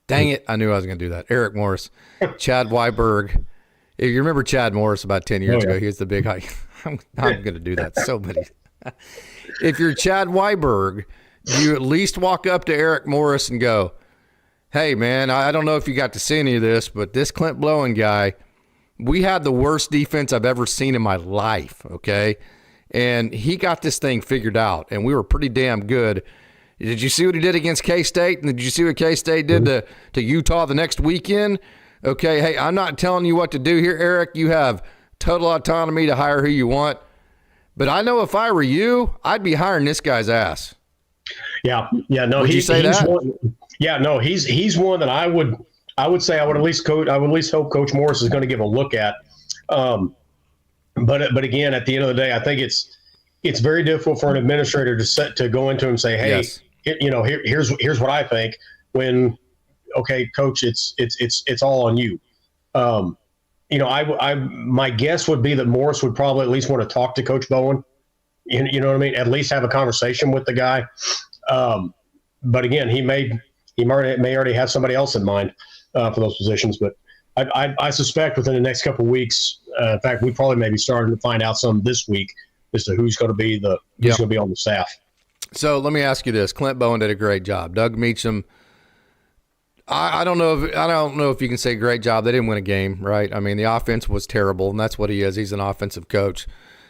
Dang it, I knew I was going to do that. Eric Morris, Chad Weiberg. If you remember Chad Morris about 10 years ago, he was the big high. I'm going to do that so many. If you're Chad Weiberg, do you at least walk up to Eric Morris and go, hey, man, I don't know if you got to see any of this, but this Clint Bowen guy, we had the worst defense I've ever seen in my life, okay? And he got this thing figured out, and we were pretty damn good. Did you see what he did against K-State? And did you see what K-State did to Utah the next weekend? Okay, hey, I'm not telling you what to do here, Eric. You have total autonomy to hire who you want. But I know if I were you, I'd be hiring this guy's ass. Yeah, no. Would you say that? He's one that I would say I would at least hope Coach Morris is going to give a look at. But again, at the end of the day, I think it's very difficult for an administrator to go into him and say, hey, here's what I think. When, okay, Coach, it's all on you. My guess would be that Morris would probably at least want to talk to Coach Bowen. You know what I mean? At least have a conversation with the guy. But again, he may already have somebody else in mind for those positions. But I suspect within the next couple of weeks, in fact, we probably may be starting to find out some this week as to who's going to be on the staff. So let me ask you this: Clint Bowen did a great job. Doug Meacham. I don't know if you can say great job. They didn't win a game, right? The offense was terrible, and that's what he is. He's an offensive coach.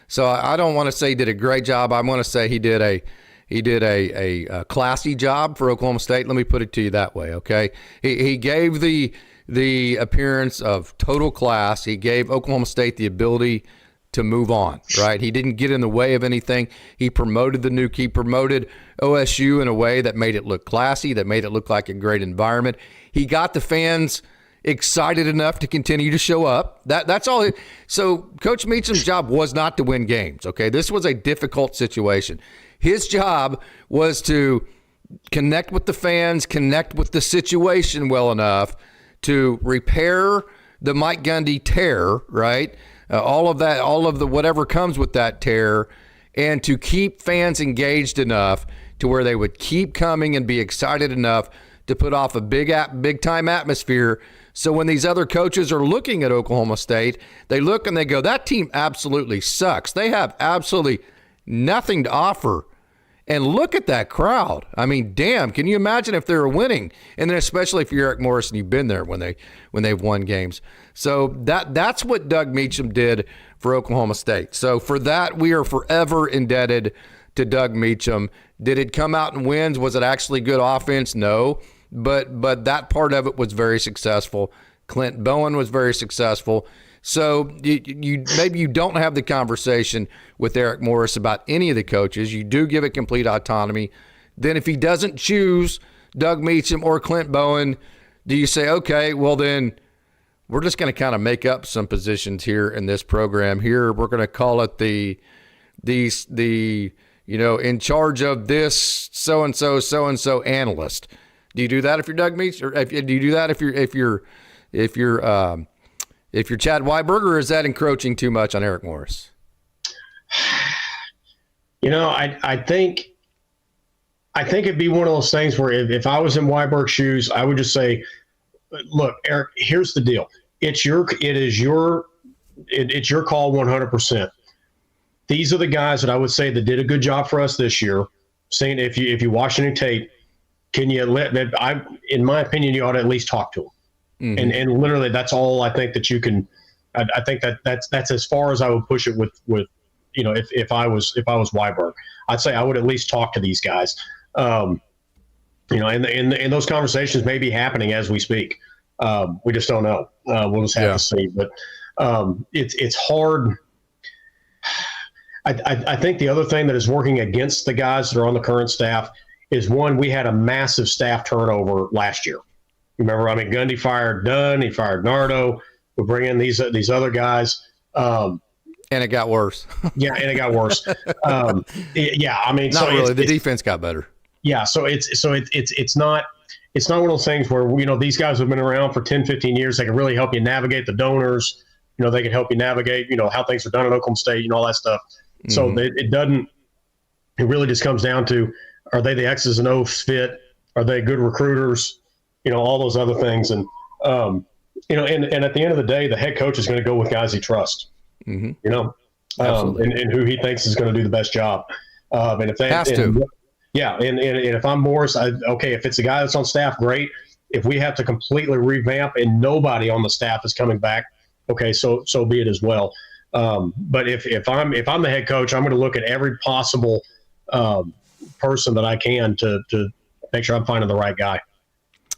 So I don't want to say he did a great job. I want to say he did a classy job for Oklahoma State. Let me put it to you that way, okay? He gave the appearance of total class. He gave Oklahoma State the ability to move on, right? He didn't get in the way of anything. He promoted OSU in a way that made it look classy, that made it look like a great environment. He got the fans excited enough to continue to show up. That's all. So Coach Meacham's job was not to win games, okay? This was a difficult situation. His job was to connect with the fans, connect with the situation well enough to repair the Mike Gundy tear, right? All of that, all of the whatever comes with that tear, and to keep fans engaged enough to where they would keep coming and be excited enough to put off a big time atmosphere. So when these other coaches are looking at Oklahoma State, they look and they go, that team absolutely sucks. They have absolutely nothing to offer. And look at that crowd. I mean, damn, can you imagine if they were winning? And then especially if you're Eric Morris and you've been there when they've won games. So that's what Doug Meacham did for Oklahoma State. So for that, we are forever indebted to Doug Meacham. Did it come out in wins? Was it actually good offense? No. But that part of it was very successful. Clint Bowen was very successful. So you maybe you don't have the conversation with Eric Morris about any of the coaches. You do give it complete autonomy. Then if he doesn't choose Doug Meacham or Clint Bowen, do you say, okay, well then we're just going to kind of make up some positions here in this program here. We're going to call it the in charge of this so-and-so analyst. Do you do that if you're Doug Meacham? Or do you do that if you're Chad Weiberger, or is that encroaching too much on Eric Morris? I think it'd be one of those things where if I was in Weiberg's shoes, I would just say, look, Eric, here's the deal. It's your call 100%. These are the guys that I would say that did a good job for us this year. Saying if you watch any tape, can you in my opinion, you ought to at least talk to them. Mm-hmm. And literally that's all I think that you can. I think that's as far as I would push it with if I was Weiberg, I'd say I would at least talk to these guys. And those conversations may be happening as we speak. We just don't know. We'll just have to see. But it's hard. I think the other thing that is working against the guys that are on the current staff is, one, we had a massive staff turnover last year. Remember, Gundy fired Dunn, he fired Nardo. We bring in these other guys. And it got worse. And it got worse. Not really. The defense got better. Yeah, so it's not one of those things where these guys have been around for 10, 15 years. They can really help you navigate the donors. They can help you navigate how things are done at Oklahoma State, all that stuff. Mm-hmm. So it really just comes down to, are they the X's and O's fit? Are they good recruiters? All those other things. And and at the end of the day, the head coach is going to go with guys he trusts. Mm-hmm. And who he thinks is going to do the best job. And if they have to. Yeah, and if I'm Morris, if it's a guy that's on staff, great. If we have to completely revamp and nobody on the staff is coming back, okay, so be it as well. But if I'm the head coach, I'm going to look at every possible person that I can to make sure I'm finding the right guy.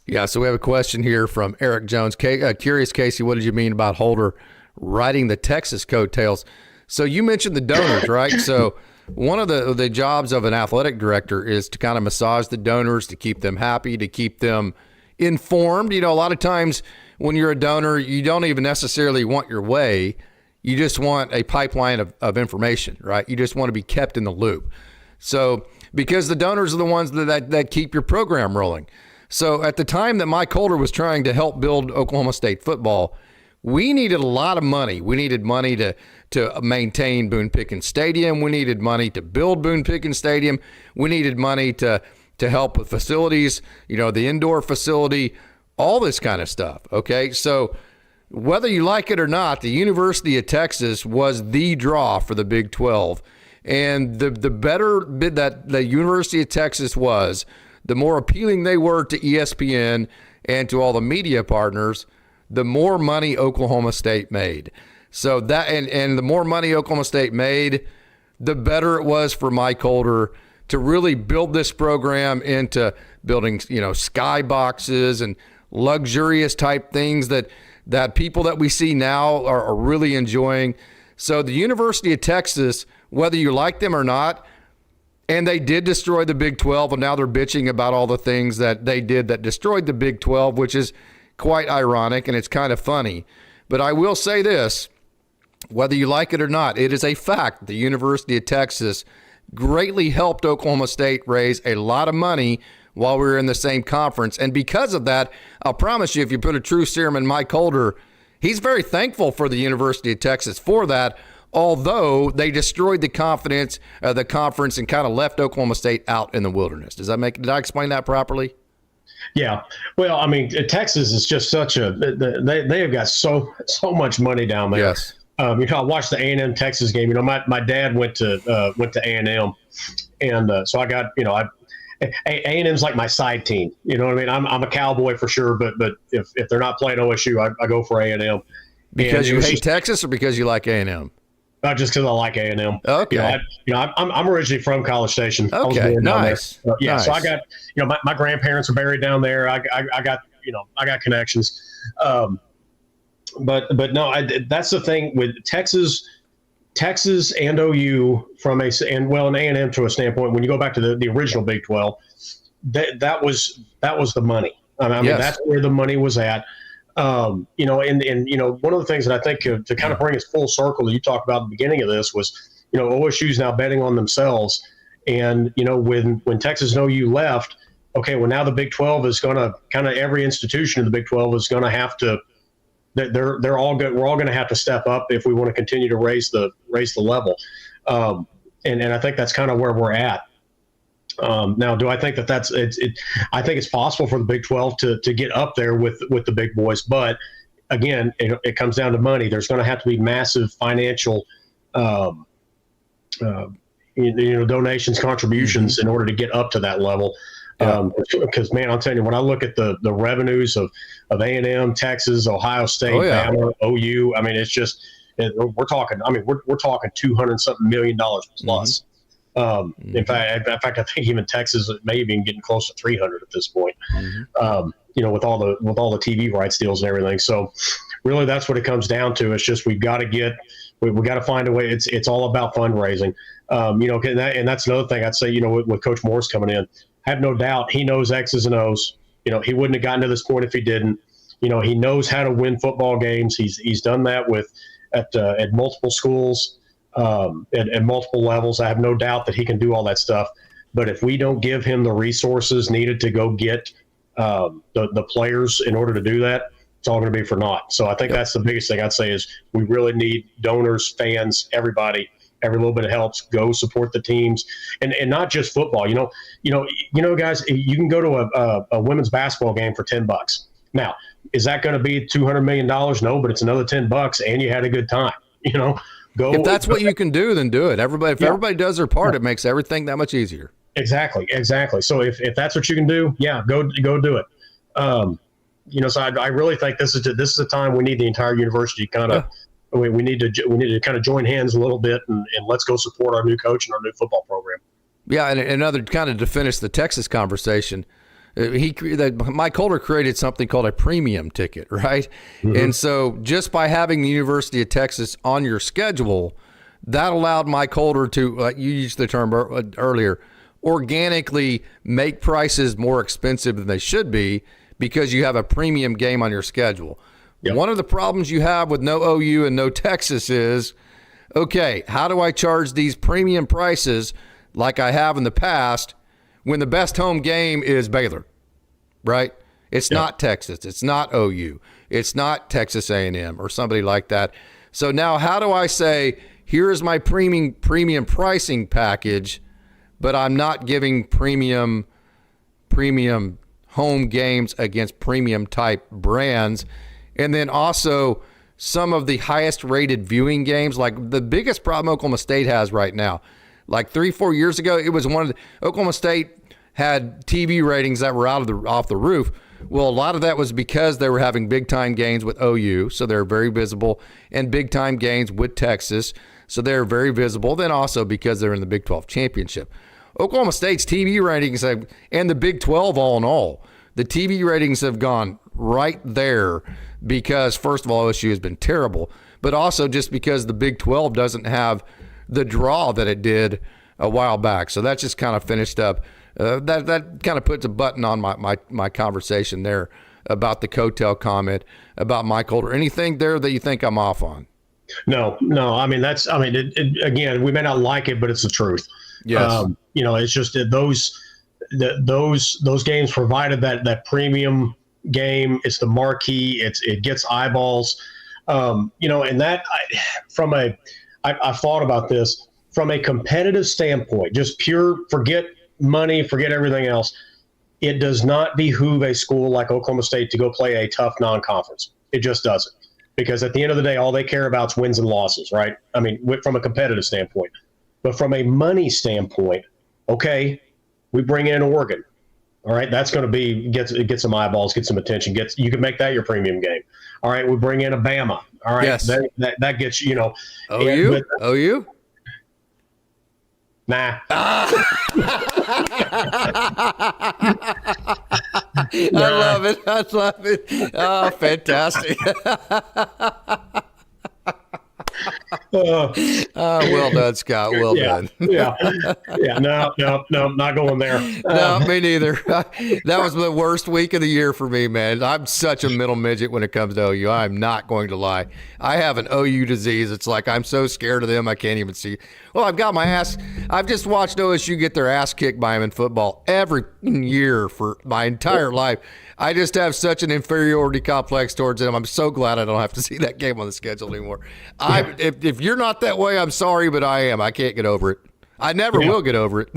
Yeah, so we have a question here from Eric Jones. Curious, Casey, what did you mean about Holder riding the Texas coattails? So you mentioned the donors, right? So one of the jobs of an athletic director is to kind of massage the donors, to keep them happy, to keep them informed. A lot of times when you're a donor, you don't even necessarily want your way. You just want a pipeline of information, right? You just want to be kept in the loop. So because the donors are the ones that keep your program rolling. So at the time that Mike Holder was trying to help build Oklahoma State football, we needed a lot of money. We needed money to maintain Boone Pickens Stadium. We needed money to build Boone Pickens Stadium. We needed money to help with facilities, the indoor facility, all this kind of stuff, okay? So whether you like it or not, the University of Texas was the draw for the Big 12. And the better bid that the University of Texas was, the more appealing they were to ESPN and to all the media partners, the more money Oklahoma State made. So that and the more money Oklahoma State made, the better it was for Mike Holder to really build this program into building, sky boxes and luxurious type things that people that we see now are really enjoying. So the University of Texas, whether you like them or not, and they did destroy the Big 12, and now they're bitching about all the things that they did that destroyed the Big 12, which is quite ironic, and it's kind of funny. But I will say this, whether you like it or not, it is a fact the University of Texas greatly helped Oklahoma State raise a lot of money while we were in the same conference. And because of that, I'll promise you, if you put a true serum in Mike Holder, he's very thankful for the University of Texas for that, although they destroyed the conference and kind of left Oklahoma State out in the wilderness. Did I explain that properly? Yeah. Well, I mean, Texas is just such they have got so much money down there. Yes. I watched the A&M Texas game. My dad went to A&M, and so I got, A&M's like my side team. You know what I mean? I'm a Cowboy for sure, but if they're not playing OSU, I go for A&M. Because you hate Texas, or because you like A&M? Just because I like A&M. Okay. I'm originally from College Station. Okay. Nice. Yeah. Nice. So I got, my grandparents are buried down there. I got connections. But no, that's the thing with Texas and OU and A&M to a standpoint. When you go back to the original Big 12, that was the money. I mean, yes. That's where the money was at. And one of the things that I think to kind of bring us full circle that you talked about at the beginning of this was, OSU's now betting on themselves. And, when Texas and OU left, okay, well, now the Big 12 is going to kind of every institution in the Big 12 is going to have to, they're all good. We're all going to have to step up if we want to continue to raise the level. And I think that's kind of where we're at. Now, do I think that I think it's possible for the Big 12 to get up there with the big boys, but again, it comes down to money. There's going to have to be massive financial, donations, contributions in order to get up to that level. Because man, I'm telling you, when I look at the revenues of A&M, Texas, Ohio State, Bama, OU, I mean, it's just we're talking. I mean, we're talking $200-something million plus. In fact, I think even Texas may be getting close to 300 at this point. With all the TV rights deals and everything. So, really, that's what it comes down to. It's just we've got to find a way. It's all about fundraising. And that's another thing I'd say. With Coach Morris coming in, I have no doubt he knows X's and O's. He wouldn't have gotten to this point if he didn't. He knows how to win football games. He's done that at multiple schools. At multiple levels. I have no doubt that he can do all that stuff. But if we don't give him the resources needed to go get the players in order to do that, it's all going to be for naught. So I think that's the biggest thing I'd say is we really need donors, fans, everybody. Every little bit of helps. Go support the teams, and not just football. Guys, you can go to a women's basketball game for $10. Now, is that going to be $200 million? No, but it's another $10, and you had a good time. Go. If that's what you can do, then do it. Everybody does their part, it makes everything that much easier. Exactly. So if that's what you can do, go do it. So I really think this is a time we need the entire university kind of. We need to kind of join hands a little bit and let's go support our new coach and our new football program. Yeah, and another kind of to finish the Texas conversation. Mike Holder created something called a premium ticket, right? Mm-hmm. And so just by having the University of Texas on your schedule, that allowed Mike Holder to, you used the term earlier, organically make prices more expensive than they should be because you have a premium game on your schedule. Yep. One of the problems you have with no OU and no Texas is, okay, how do I charge these premium prices like I have in the past when the best home game is Baylor, right? It's not Texas. It's not OU. It's not Texas A&M or somebody like that. So now how do I say, here is my premium pricing package, but I'm not giving premium home games against premium type brands? And then also some of the highest rated viewing games, like the biggest problem Oklahoma State has right now. Like 3-4 years ago, it was Oklahoma State had TV ratings that were off the roof. Well, a lot of that was because they were having big time games with OU, so they're very visible, and big time games with Texas, so they're very visible. Then also because they're in the Big 12 championship. Oklahoma State's TV ratings and the Big 12 all in all, the TV ratings have gone right there because, first of all, OSU has been terrible, but also just because the Big 12 doesn't have the draw that it did a while back. So that just kind of finished up. That kind of puts a button on my conversation there about the Cotel comment, about Mike Holder. Anything there that you think I'm off on? No. I mean, again, we may not like it, but it's the truth. Yes. It's just that those games provided that premium game. It's the marquee. It gets eyeballs. And that I've thought about this from a competitive standpoint, just pure, forget money, forget everything else. It does not behoove a school like Oklahoma State to go play a tough non-conference. It just doesn't. Because at the end of the day, all they care about is wins and losses, right? I mean, from a competitive standpoint. But from a money standpoint, okay, we bring in Oregon. All right, that's going to get some eyeballs, get some attention. You can make that your premium game. All right, we bring in a Bama. All right, yes. that gets OU. OU. Nah. I love it. Oh, fantastic. Well done, Scott. Well done. Yeah. No, not going there. No, me neither. That was the worst week of the year for me, man. I'm such a middle midget when it comes to OU. I'm not going to lie. I have an OU disease. It's like I'm so scared of them I can't even see. Well, I've just watched OSU get their ass kicked by them in football every year for my entire life. I just have such an inferiority complex towards them. I'm so glad I don't have to see that game on the schedule anymore. If you're not that way, I'm sorry, but I am. I can't get over it. I never will get over it.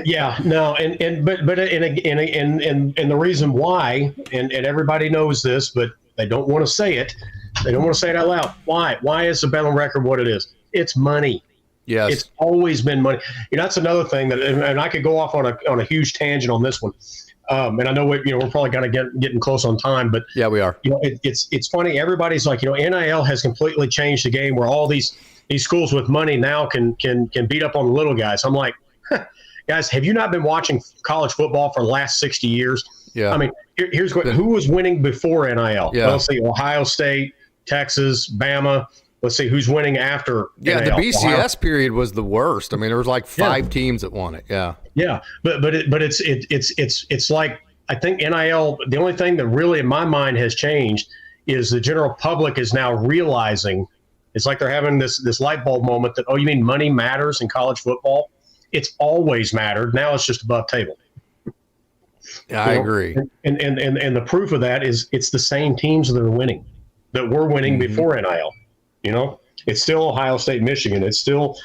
Yeah, no, and the reason why, and everybody knows this, but they don't want to say it. They don't want to say it out loud. Why? Why is the Bedlam record what it is? It's money. Yes, it's always been money. That's another thing that, and I could go off on a huge tangent on this one. And I know we're probably going to getting close on time, but yeah, we are. It's funny. Everybody's like, NIL has completely changed the game where all these schools with money now can beat up on the little guys. I'm like, guys, have you not been watching college football for the last 60 years? Yeah. I mean, here's who was winning before NIL. Yeah. Let's see, Ohio State, Texas, Bama. Let's see who's winning after. Yeah, NIL. the BCS period was the worst. I mean, there was like 5 teams that won it. Yeah. Yeah, but it's like, I think NIL. The only thing that really in my mind has changed is the general public is now realizing. It's like they're having this light bulb moment that, oh, you mean money matters in college football? It's always mattered. Now it's just above table. Yeah, I agree. And the proof of that is it's the same teams that are winning, that were winning before NIL. It's still Ohio State, Michigan. It's still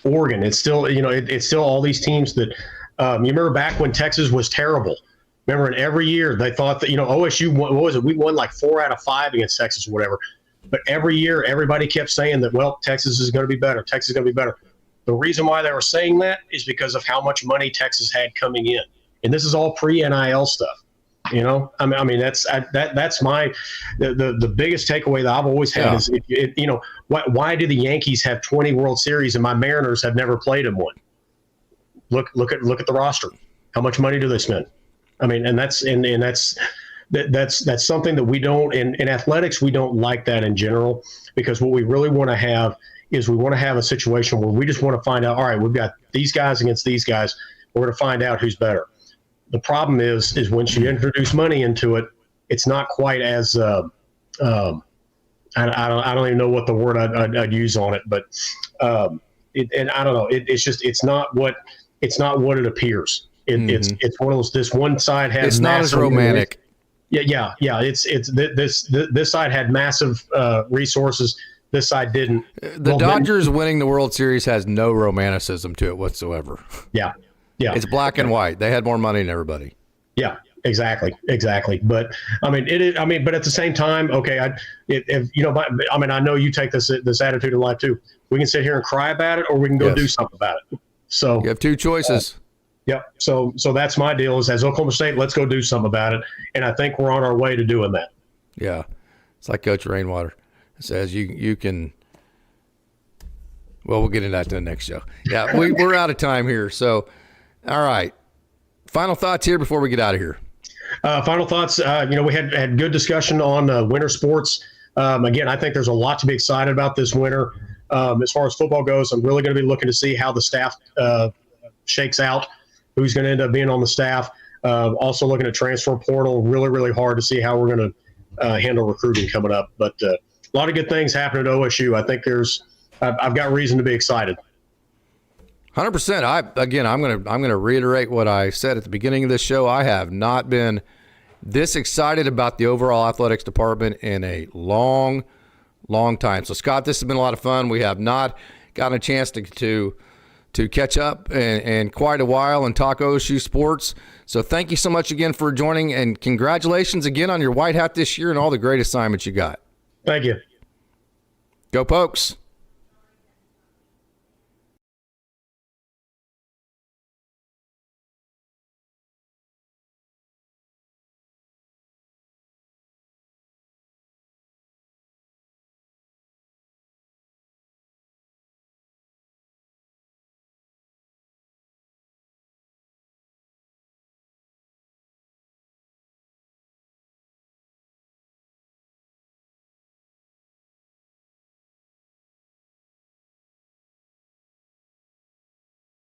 Oregon. It's still, it's still all these teams that you remember back when Texas was terrible. Remember, and every year they thought that, OSU, what was it? We won like 4 out of 5 against Texas or whatever. But every year, everybody kept saying that, well, Texas is going to be better. Texas is going to be better. The reason why they were saying that is because of how much money Texas had coming in. And this is all pre-NIL stuff. I mean, that's my the biggest takeaway that I've always had is, why do the Yankees have 20 World Series and my Mariners have never played in one? Look at the roster. How much money do they spend? I mean, and that's something that we don't in athletics. We don't like that in general, because what we really want to have is we want to have a situation where we just want to find out, all right, we've got these guys against these guys. We're going to find out who's better. The problem is once you introduce money into it, it's not quite as I don't even know what the word I'd use on it, but and I don't know. It's not what it appears. It's one of those. This one side has. It's not as romantic. Yeah. It's this side had massive resources. This side didn't. The Dodgers winning the World Series has no romanticism to it whatsoever. Yeah. It's black and white. They had more money than everybody. Yeah, exactly. But I mean, but at the same time, okay, I know you take this attitude in life too. We can sit here and cry about it, or we can go do something about it. So you have 2 choices. Yeah. So that's my deal is, as Oklahoma State, let's go do something about it. And I think we're on our way to doing that. Yeah. It's like Coach Rainwater says, you can. Well, we'll get into that in the next show. Yeah, we're out of time here. So, all right. Final thoughts here before we get out of here. Final thoughts. We had good discussion on winter sports. Again, I think there's a lot to be excited about this winter. As far as football goes, I'm really going to be looking to see how the staff shakes out, who's going to end up being on the staff. Also looking at transfer portal, really, really hard to see how we're going to handle recruiting coming up. But a lot of good things happening at OSU. I think I've got reason to be excited. 100%. I'm going to reiterate what I said at the beginning of this show. I have not been this excited about the overall athletics department in a long time. So, Scott, this has been a lot of fun. We have not gotten a chance to catch up in quite a while and talk OSU sports. So thank you so much again for joining, and congratulations again on your white hat this year and all the great assignments you got. Thank you. Go Pokes.